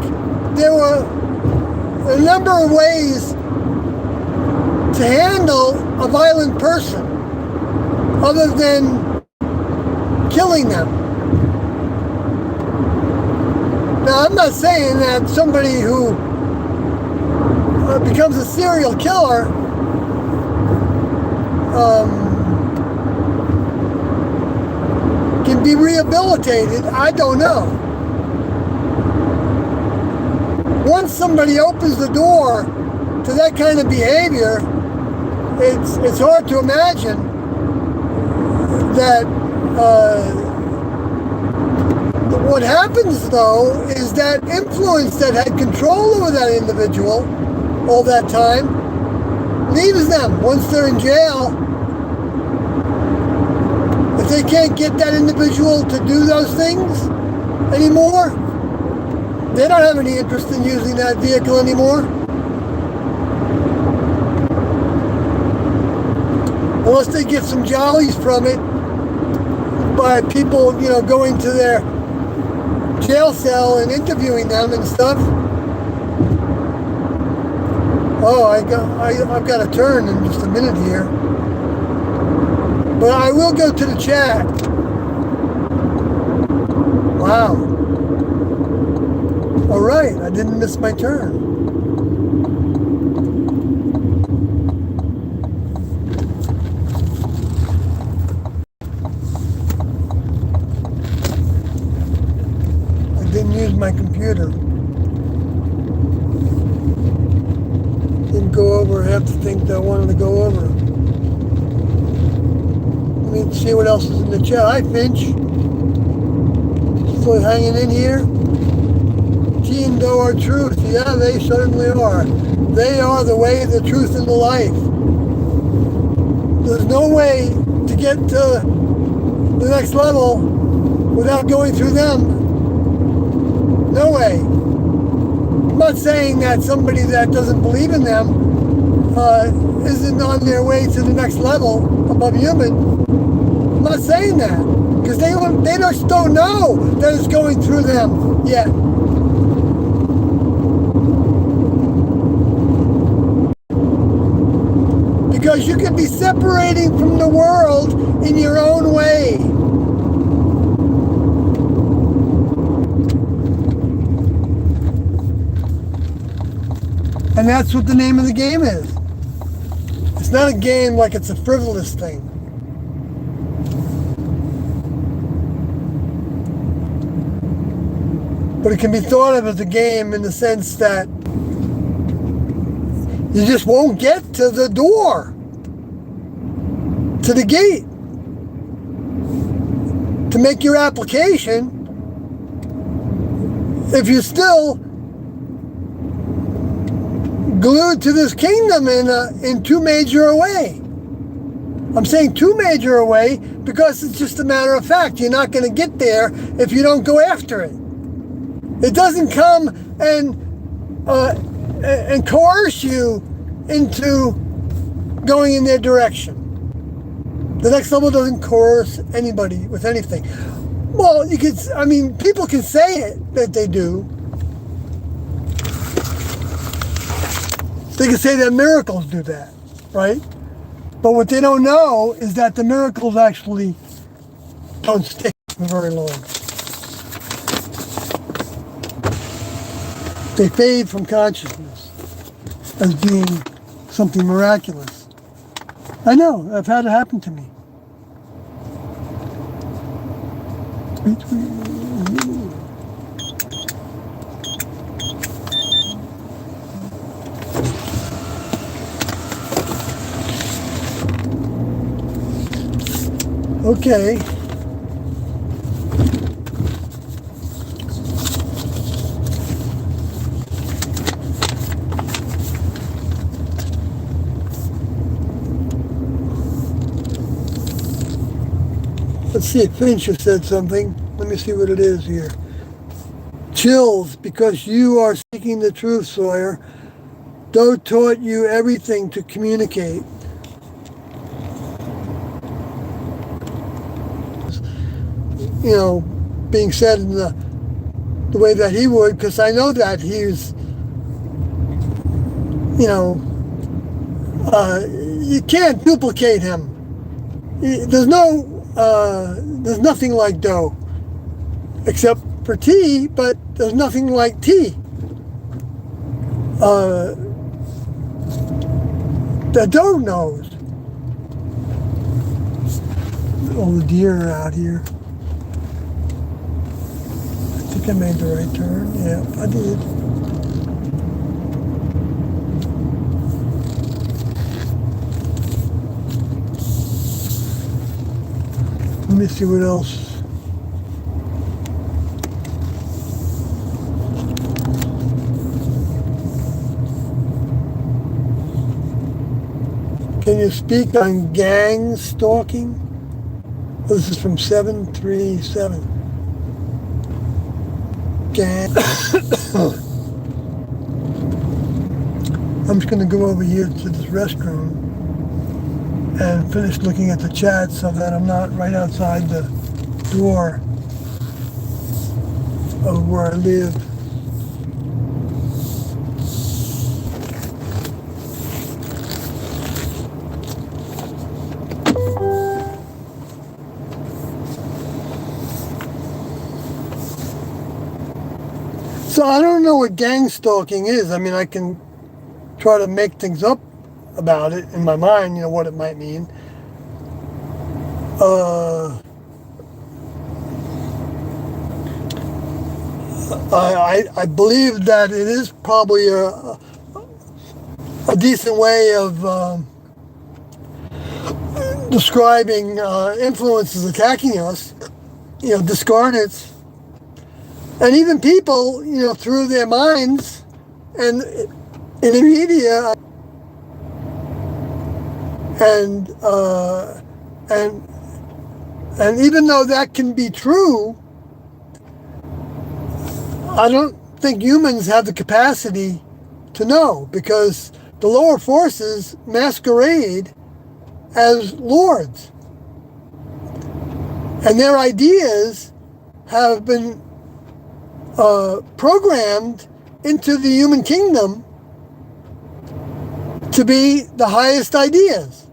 there were a number of ways to handle a violent person other than killing them. Now, I'm not saying that somebody who becomes a serial killer can be rehabilitated. I don't know. Once somebody opens the door to that kind of behavior, it's hard to imagine that what happens, though, is that influence that had control over that individual all that time leaves them once they're in jail. If they can't get that individual to do those things anymore, they don't have any interest in using that vehicle anymore. Unless they get some jollies from it by people, going to their jail cell and interviewing them and stuff. Oh, I've got to turn in just a minute here. But I will go to the chat. Wow. All right, I didn't miss my turn. I didn't use my computer. Didn't go over half the things I wanted to go over. Let me see what else is in the chat. Hi, Finch. Still hanging in here. Tea and dough are truth. Yeah, they certainly are. They are the way, the truth, and the life. There's no way to get to the next level without going through them. No way. I'm not saying that somebody that doesn't believe in them isn't on their way to the next level above human. I'm not saying that, because they just don't know that it's going through them yet. could be separating from the world in your own way. And that's what the name of the game is. It's not a game like it's a frivolous thing. But it can be thought of as a game in the sense that you just won't get to the door, to the gate, to make your application if you're still glued to this kingdom in too major a way. I'm saying too major a way because it's just a matter of fact. You're not going to get there if you don't go after it. It doesn't come and coerce you into going in their direction. The next level doesn't coerce anybody with anything. Well, people can say it that they do. They can say that miracles do that, right? But what they don't know is that the miracles actually don't stick for very long. They fade from consciousness as being something miraculous. I know, I've had it happen to me. Okay. Let's see, Fincher said something. Let me see what it is here. Chills, because you are seeking the truth, Sawyer. Doe taught you everything to communicate. You know, being said in the way that he would, because I know that he's, you can't duplicate him. There's nothing like Doe, except for T, but there's nothing like T. That Doe knows. All the deer are out here. I think I made the right turn. Yeah, I did. Let me see what else. Can you speak on gang stalking? This is from 737. Gang. I'm just going to go over here to this restroom and finish looking at the chat so that I'm not right outside the door of where I live. So I don't know what gang stalking is. I mean, I can try to make things up about it in my mind, what it might mean. I believe that it is probably a decent way of describing influences attacking us, discarnates. And even people, through their minds and in the media, and even though that can be true, I don't think humans have the capacity to know, because the lower forces masquerade as lords, and their ideas have been programmed into the human kingdom to be the highest ideas.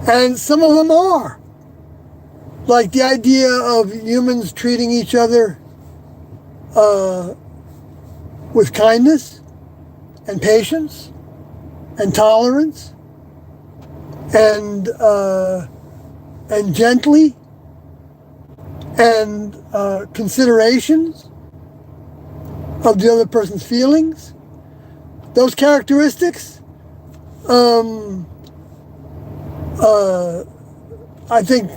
And some of them are. Like the idea of humans treating each other with kindness and patience and tolerance and gently and considerations of the other person's feelings. Those characteristics, I think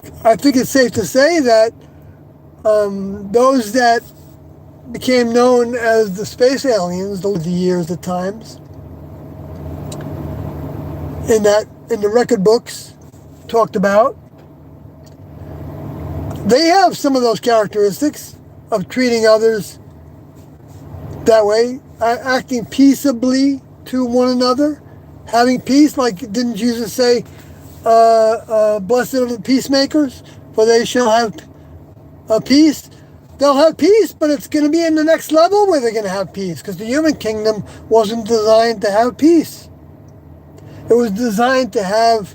it's safe to say that those that became known as the space aliens over the years at times, in the record books talked about, they have some of those characteristics of treating others that way, acting peaceably to one another, having peace. Like, didn't Jesus say, blessed are the peacemakers, for they shall have peace? They'll have peace, but it's going to be in the next level where they're going to have peace, because the human kingdom wasn't designed to have peace. It was designed to have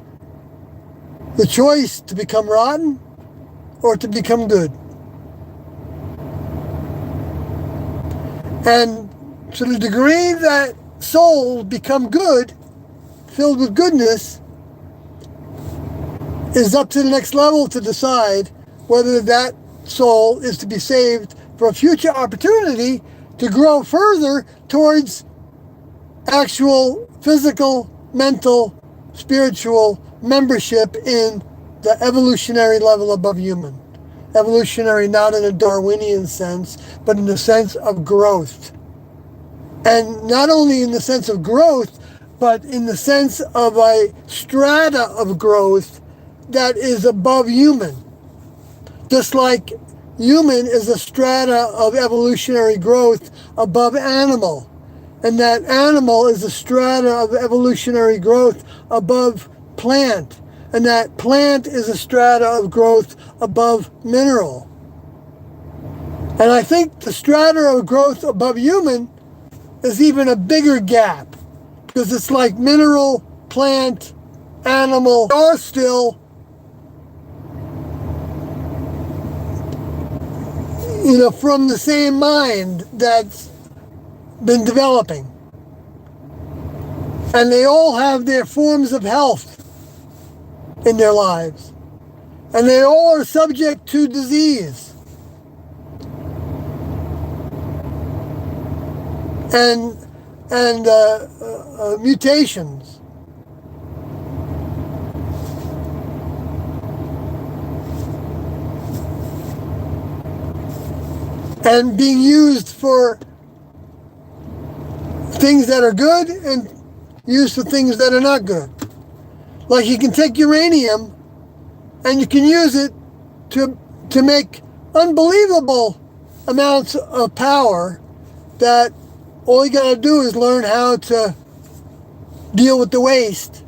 the choice to become rotten or to become good. And to the degree that souls become good, filled with goodness, is up to the next level to decide whether that soul is to be saved for a future opportunity to grow further towards actual physical, mental, spiritual membership in the evolutionary level above human. Evolutionary not in a Darwinian sense, but in the sense of growth. And not only in the sense of growth, but in the sense of a strata of growth that is above human. Just like human is a strata of evolutionary growth above animal. And that animal is a strata of evolutionary growth above plant. And that plant is a strata of growth above mineral. And I think the strata of growth above human is even a bigger gap, because it's like mineral, plant, animal are still, from the same mind that's been developing. And they all have their forms of health in their lives. And they all are subject to disease. And mutations. And being used for things that are good and used for things that are not good. Like, you can take uranium and you can use it to make unbelievable amounts of power that all you gotta do is learn how to deal with the waste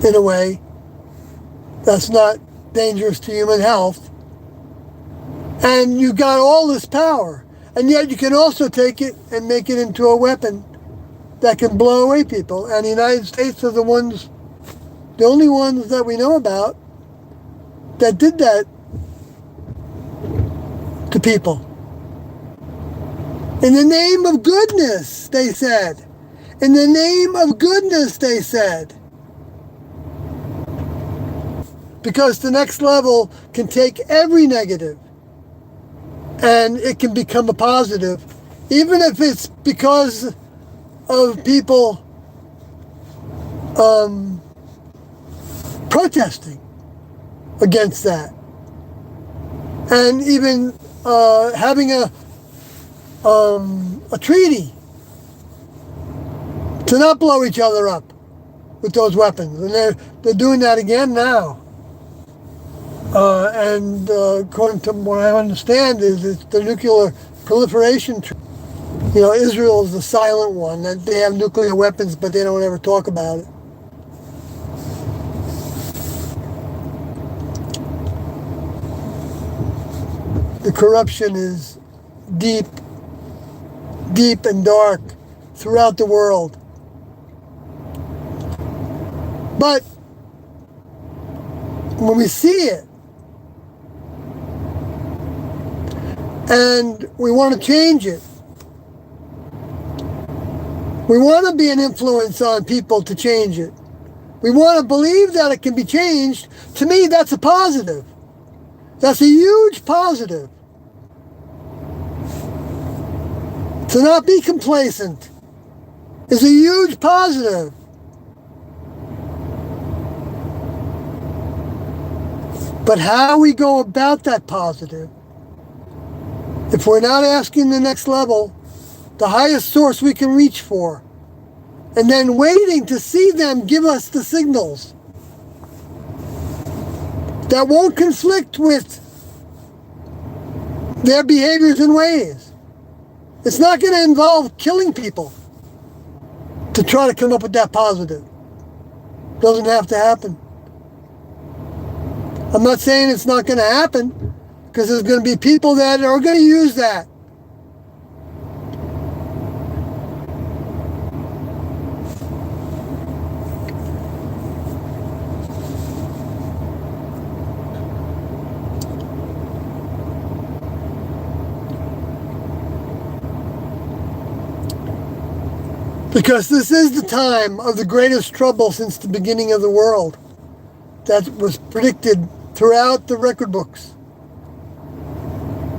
in a way that's not dangerous to human health. And you got all this power. And yet you can also take it and make it into a weapon that can blow away people. And the United States are the only ones that we know about that did that to people. In the name of goodness, they said. In the name of goodness, they said. Because the next level can take every negative and it can become a positive, even if it's because of people protesting against that, and even having a treaty to not blow each other up with those weapons, and they're doing that again now. And according to what I understand, is it's the nuclear proliferation treaty. Israel is the silent one. That they have nuclear weapons, but they don't ever talk about it. The corruption is deep, deep and dark throughout the world. But when we see it, and we want to change it, we want to be an influence on people to change it. We want to believe that it can be changed. To me, that's a positive. That's a huge positive. To not be complacent is a huge positive. But how we go about that positive, if we're not asking the next level, the highest source we can reach for, and then waiting to see them give us the signals that won't conflict with their behaviors and ways. It's not going to involve killing people to try to come up with that positive. Doesn't have to happen. I'm not saying it's not going to happen, because there's going to be people that are going to use that. Because this is the time of the greatest trouble since the beginning of the world. That was predicted throughout the record books.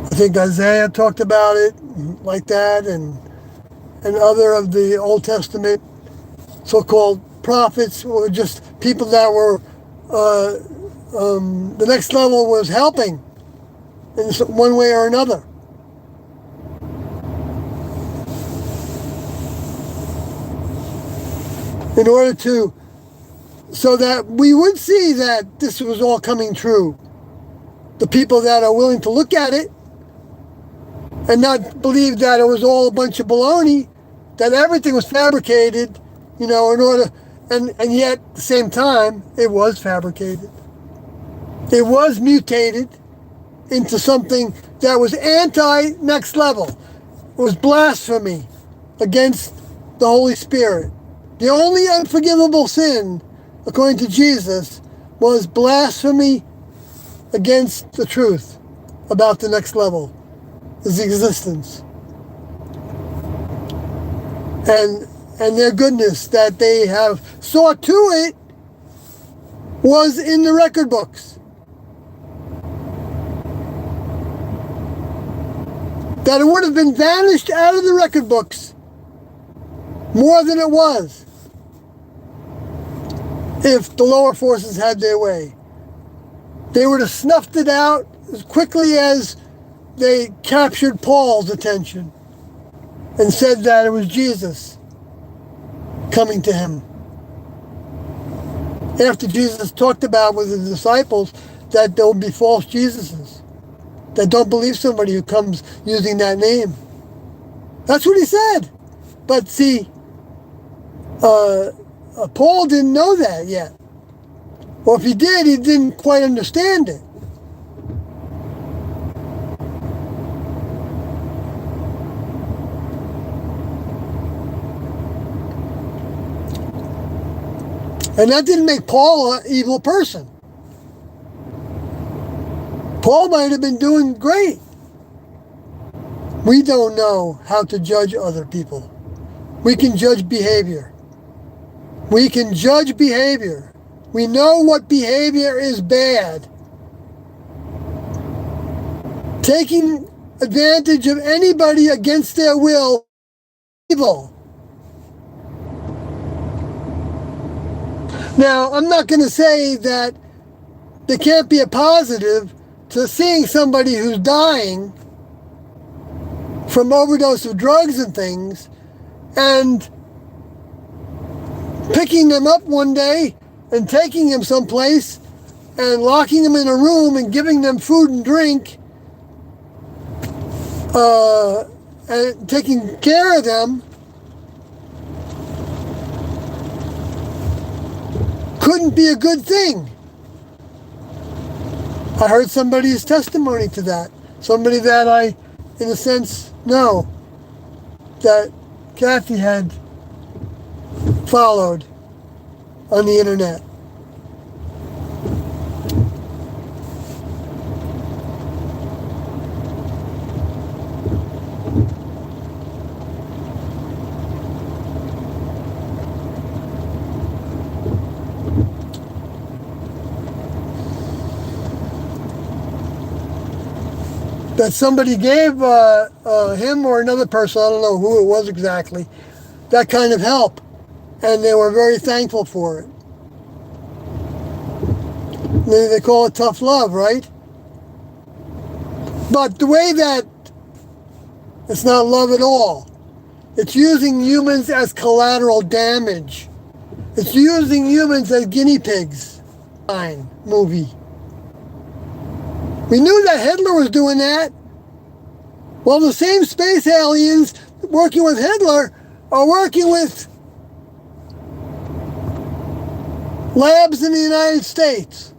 I think Isaiah talked about it like that, and other of the Old Testament so-called prophets were just people that were, the next level was helping in one way or another. In order to, so that we would see that this was all coming true. The people that are willing to look at it and not believe that it was all a bunch of baloney, that everything was fabricated, in order, and yet at the same time, it was fabricated. It was mutated into something that was anti-next level. It was blasphemy against the Holy Spirit. The only unforgivable sin, according to Jesus, was blasphemy against the truth about the next level, his existence. And their goodness that they have sought to it was in the record books. That it would have been vanished out of the record books more than it was if the lower forces had their way. They would have snuffed it out as quickly as they captured Paul's attention and said that it was Jesus coming to him. After Jesus talked about with the disciples that there will be false Jesuses that don't believe somebody who comes using that name. That's what he said. But see, Paul didn't know that yet. Or if he did, he didn't quite understand it. And that didn't make Paul an evil person. Paul might have been doing great. We don't know how to judge other people. We can judge behavior. We can judge behavior. We know what behavior is bad. Taking advantage of anybody against their will is evil. Now, I'm not going to say that there can't be a positive to seeing somebody who's dying from overdose of drugs and things and picking them up one day and taking them someplace and locking them in a room and giving them food and drink and taking care of them couldn't be a good thing. I heard somebody's testimony to that. Somebody that I, in a sense, know, that Kathy had followed on the internet. that somebody gave him or another person, I don't know who it was exactly, that kind of help. And they were very thankful for it. They call it tough love, right? But the way that it's not love at all. It's using humans as collateral damage. It's using humans as guinea pigs. Fine movie. We knew that Hitler was doing that. Well, the same space aliens working with Hitler are working with labs in the United States,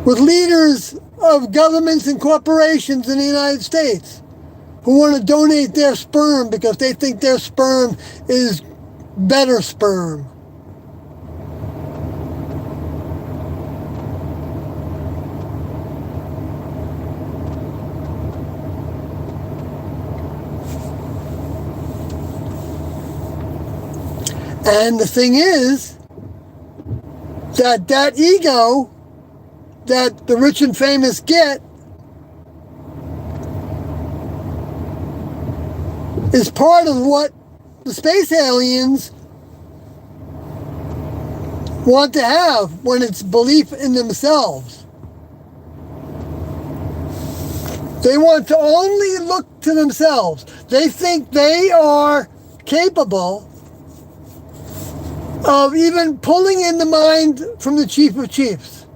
with leaders of governments and corporations in the United States who want to donate their sperm because they think their sperm is better sperm. And the thing is that ego that the rich and famous get is part of what the space aliens want to have when it's belief in themselves. They want to only look to themselves. They think they are capable of even pulling in the mind from the Chief of Chiefs.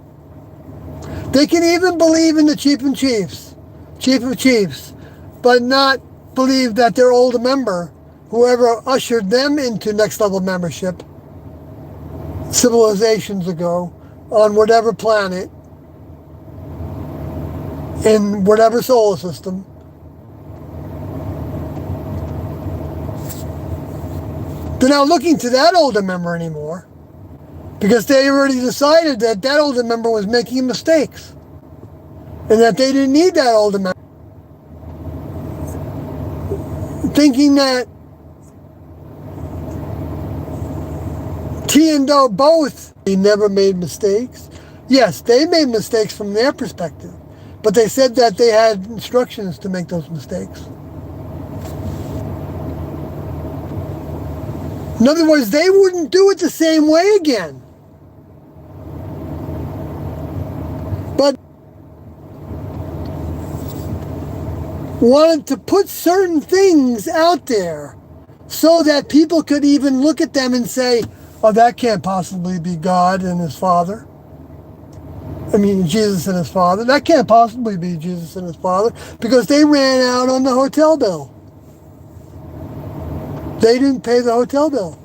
They can even believe in the Chief of Chiefs, but not believe that their old member, whoever ushered them into next level membership civilizations ago on whatever planet, in whatever solar system, they're not looking to that older member anymore because they already decided that that older member was making mistakes and that they didn't need that older member. Thinking that T and Do both, they never made mistakes. Yes, they made mistakes from their perspective, but they said that they had instructions to make those mistakes. In other words, they wouldn't do it the same way again. But wanted to put certain things out there so that people could even look at them and say, oh, that can't possibly be God and his Father. I mean, Jesus and his Father. That can't possibly be Jesus and his Father because they ran out on the hotel bill. They didn't pay the hotel bill.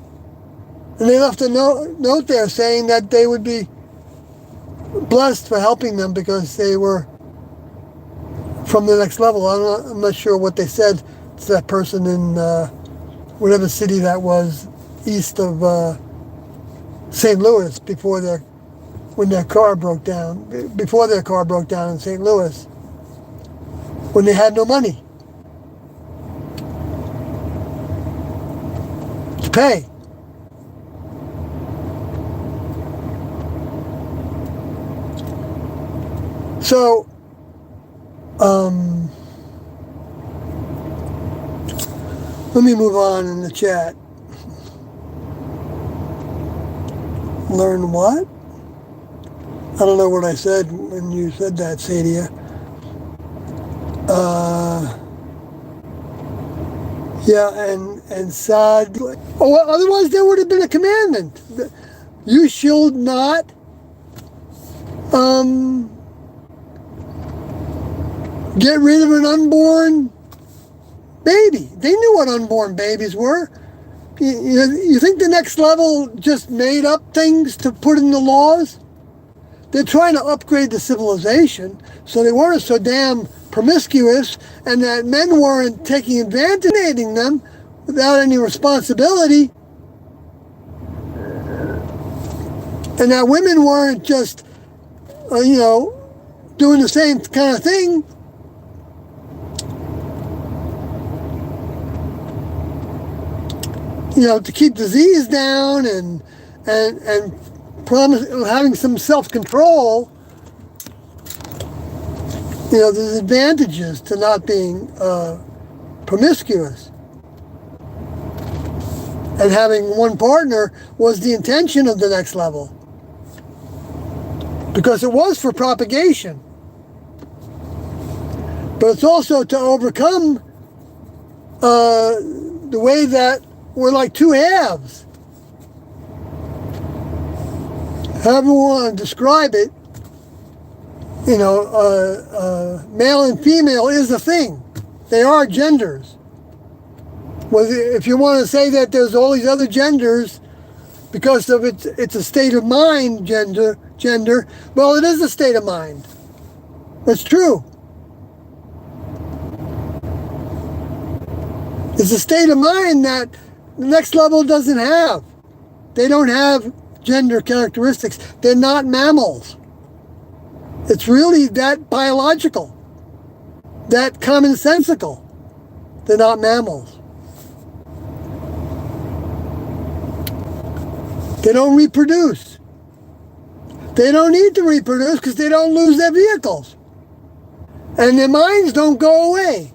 And they left a note there saying that they would be blessed for helping them because they were from the next level. I'm not sure what they said to that person in whatever city that was east of St. Louis when their car broke down. Before their car broke down in St. Louis, when they had no money to pay. So, let me move on in the chat. Learn what? I don't know what I said when you said that, Sadia. Yeah, and Saad. Oh, otherwise there would have been a commandment. You shall not get rid of an unborn baby. They knew what unborn babies were. You think the next level just made up things to put in the laws? They're trying to upgrade the civilization so they weren't so damn promiscuous and that men weren't taking advantage of them without any responsibility. And that women weren't just, doing the same kind of thing. To keep disease down and promise having some self-control. there's advantages to not being promiscuous. And having one partner was the intention of the next level. Because it was for propagation. But it's also to overcome the way that we're like two halves. However you want to describe it, male and female is a thing. They are genders. Well, if you want to say that there's all these other genders because of it's a state of mind gender, well, it is a state of mind. That's true. It's a state of mind that the next level doesn't have. They don't have gender characteristics. They're not mammals. It's really that biological, that commonsensical. They're not mammals. They don't reproduce. They don't need to reproduce because they don't lose their vehicles. And their minds don't go away.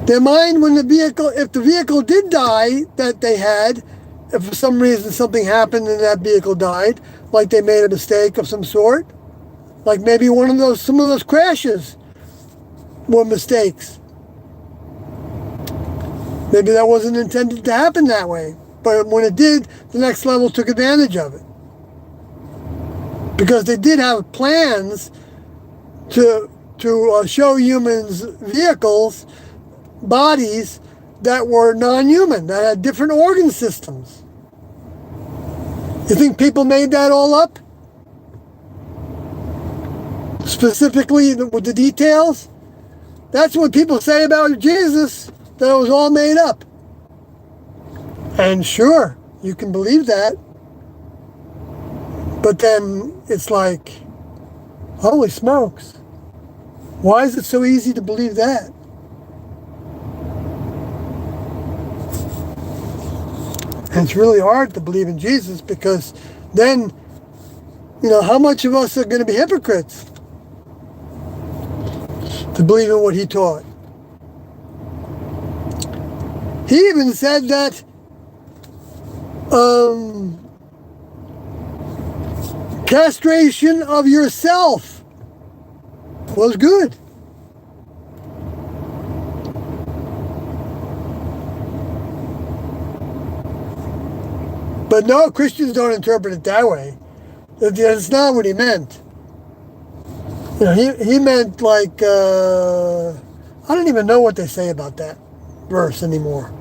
Their mind, if the vehicle did die that they had, if for some reason something happened and that vehicle died, like they made a mistake of some sort, like maybe some of those crashes were mistakes. Maybe that wasn't intended to happen that way. But when it did, the next level took advantage of it. Because they did have plans to show humans vehicles, bodies that were non-human, that had different organ systems. You think people made that all up? Specifically with the details? That's what people say about Jesus, that it was all made up. And sure, you can believe that. But then it's like, holy smokes. Why is it so easy to believe that? And it's really hard to believe in Jesus because then, how much of us are going to be hypocrites to believe in what he taught? He even said that castration of yourself was good. But no, Christians don't interpret it that way. That's not what he meant. He meant like, I don't even know what they say about that verse anymore.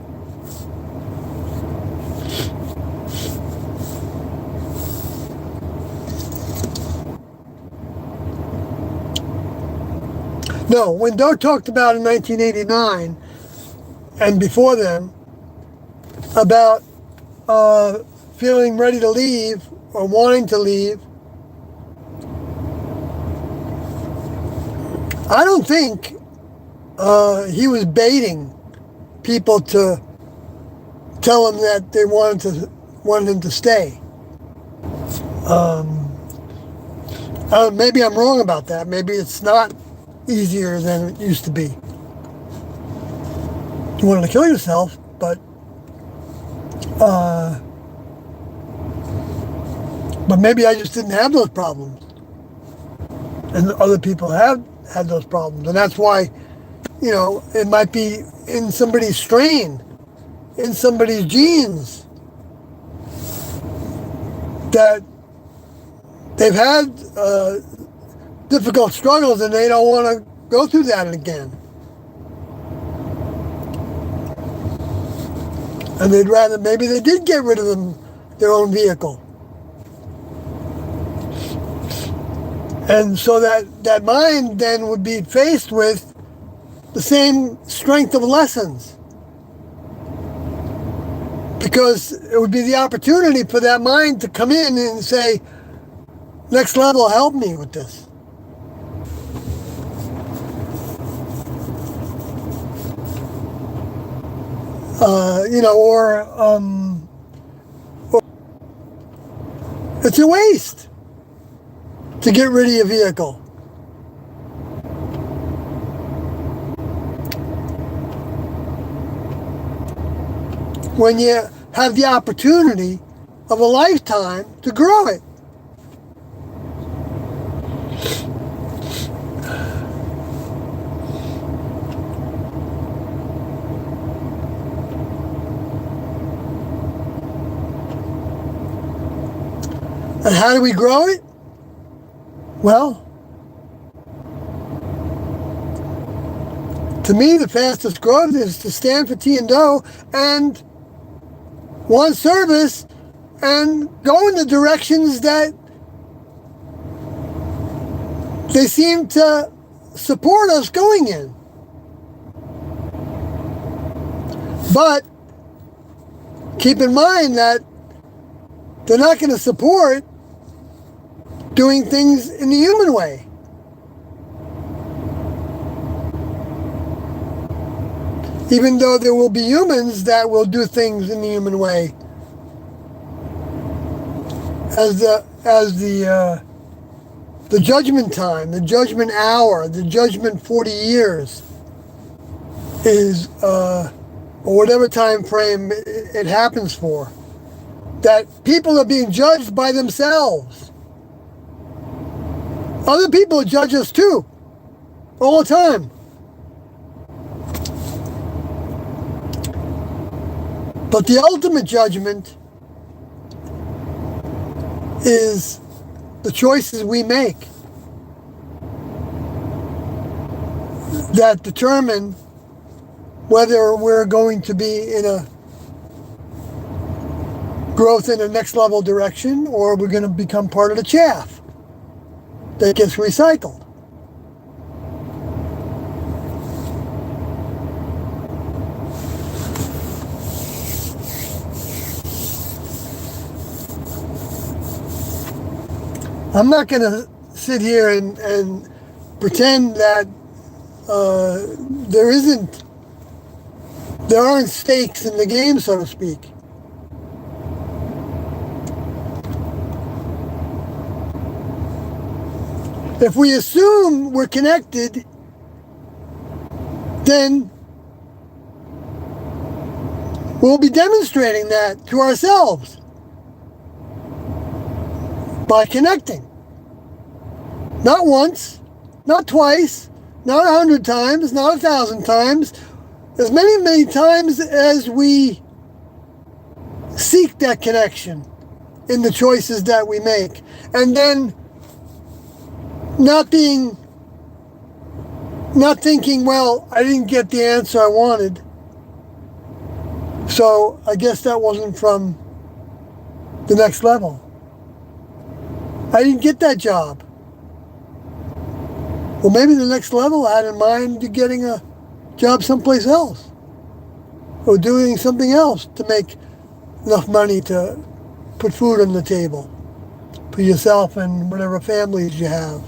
No, when Doe talked about in 1989 and before then about feeling ready to leave or wanting to leave, I don't think he was baiting people to tell him that they wanted him to stay. Maybe I'm wrong about that. Maybe it's not easier than it used to be. You wanted to kill yourself, but maybe I just didn't have those problems. And other people have had those problems. And that's why, it might be in somebody's strain, in somebody's genes, that they've had difficult struggles and they don't want to go through that again. And they'd rather, maybe they did get rid of their own vehicle. And so that mind then would be faced with the same strength of lessons. Because it would be the opportunity for that mind to come in and say, next level, help me with this. Or it's a waste. to get rid of your vehicle. When you have the opportunity of a lifetime to grow it. And how do we grow it? Well, to me, the fastest growth is to stand for tea and dough and want service and go in the directions that they seem to support us going in. But keep in mind that they're not going to support doing things in the human way. Even though there will be humans that will do things in the human way. As the judgment time, the judgment hour, the judgment 40 years is, or whatever time frame it happens for, that people are being judged by themselves. Other people judge us too, all the time. But the ultimate judgment is the choices we make that determine whether we're going to be in a growth in a next level direction or we're going to become part of the chaff that gets recycled. I'm not going to sit here and pretend that there aren't stakes in the game, so to speak. If we assume we're connected, then we'll be demonstrating that to ourselves by connecting. Not once, not twice, not 100 times, not 1,000 times, as many times as we seek that connection in the choices that we make. And then not thinking, well, I didn't get the answer I wanted, so I guess that wasn't from the next level. I didn't get that job. Well, maybe the next level I had in mind getting a job someplace else or doing something else to make enough money to put food on the table for yourself and whatever families you have.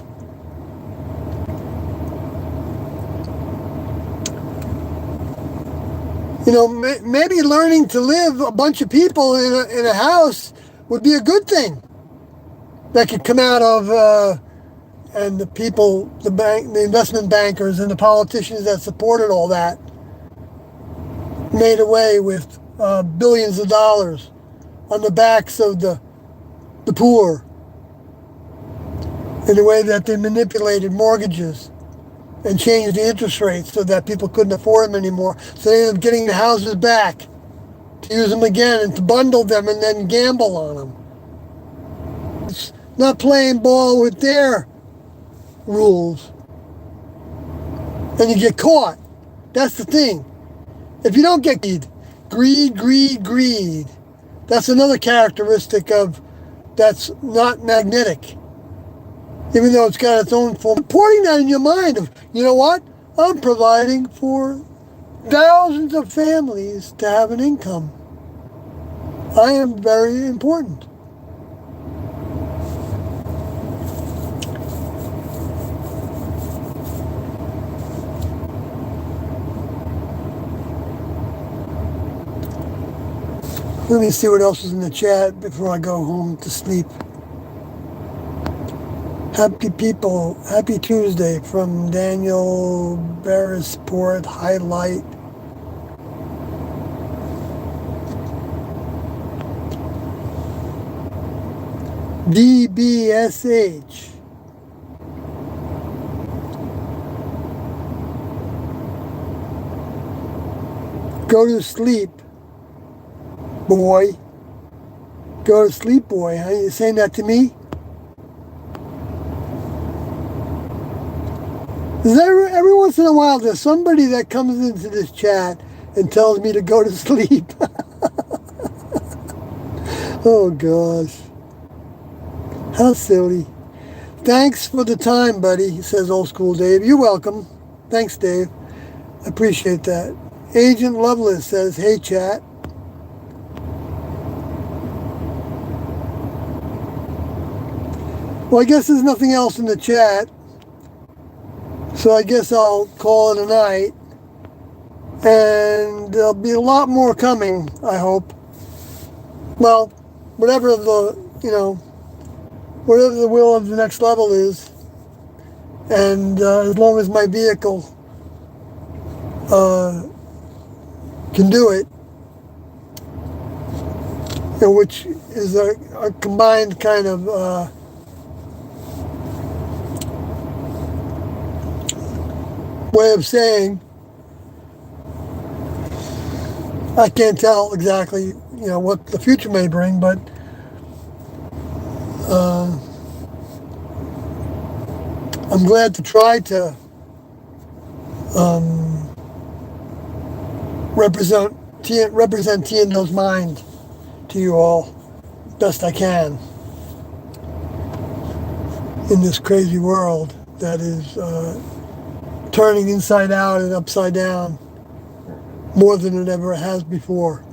You know, maybe learning to live a bunch of people in a house would be a good thing that could come out of, and the people, the investment bankers and the politicians that supported all that made away with billions of dollars on the backs of the poor in the way that they manipulated mortgages and changed the interest rates so that people couldn't afford them anymore. So they ended up getting the houses back to use them again and to bundle them and then gamble on them. It's not playing ball with their rules. And you get caught. That's the thing. If you don't get greed. That's another characteristic of that's not magnetic. Even though it's got its own form. Putting that in your mind of, you know what? I'm providing for thousands of families to have an income. I am very important. Let me see what else is in the chat before I go home to sleep. Happy people, happy Tuesday from Daniel Beresford Highlight. DBSH. Go to sleep, boy. Go to sleep, boy. Are you saying that to me? Every once in a while, there's somebody that comes into this chat and tells me to go to sleep. Oh, gosh. How silly. Thanks for the time, buddy, says Old School Dave. You're welcome. Thanks, Dave. I appreciate that. Agent Loveless says, hey, chat. Well, I guess there's nothing else in the chat. So I guess I'll call it a night. And there'll be a lot more coming, I hope. Well, whatever the will of the next level is. And as long as my vehicle can do it, which is a combined kind of way of saying, I can't tell exactly, what the future may bring, but I'm glad to try to represent Tiendo's mind to you all best I can in this crazy world that is turning inside out and upside down more than it ever has before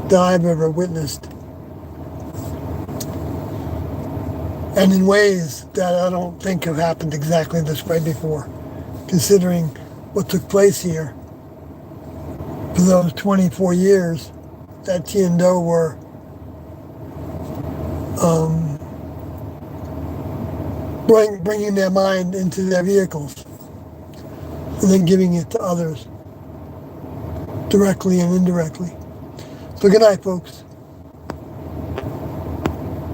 that I've ever witnessed. And in ways that I don't think have happened exactly this way before, considering what took place here for those 24 years that Tiendo were bringing their mind into their vehicles and then giving it to others directly and indirectly. So good night, folks.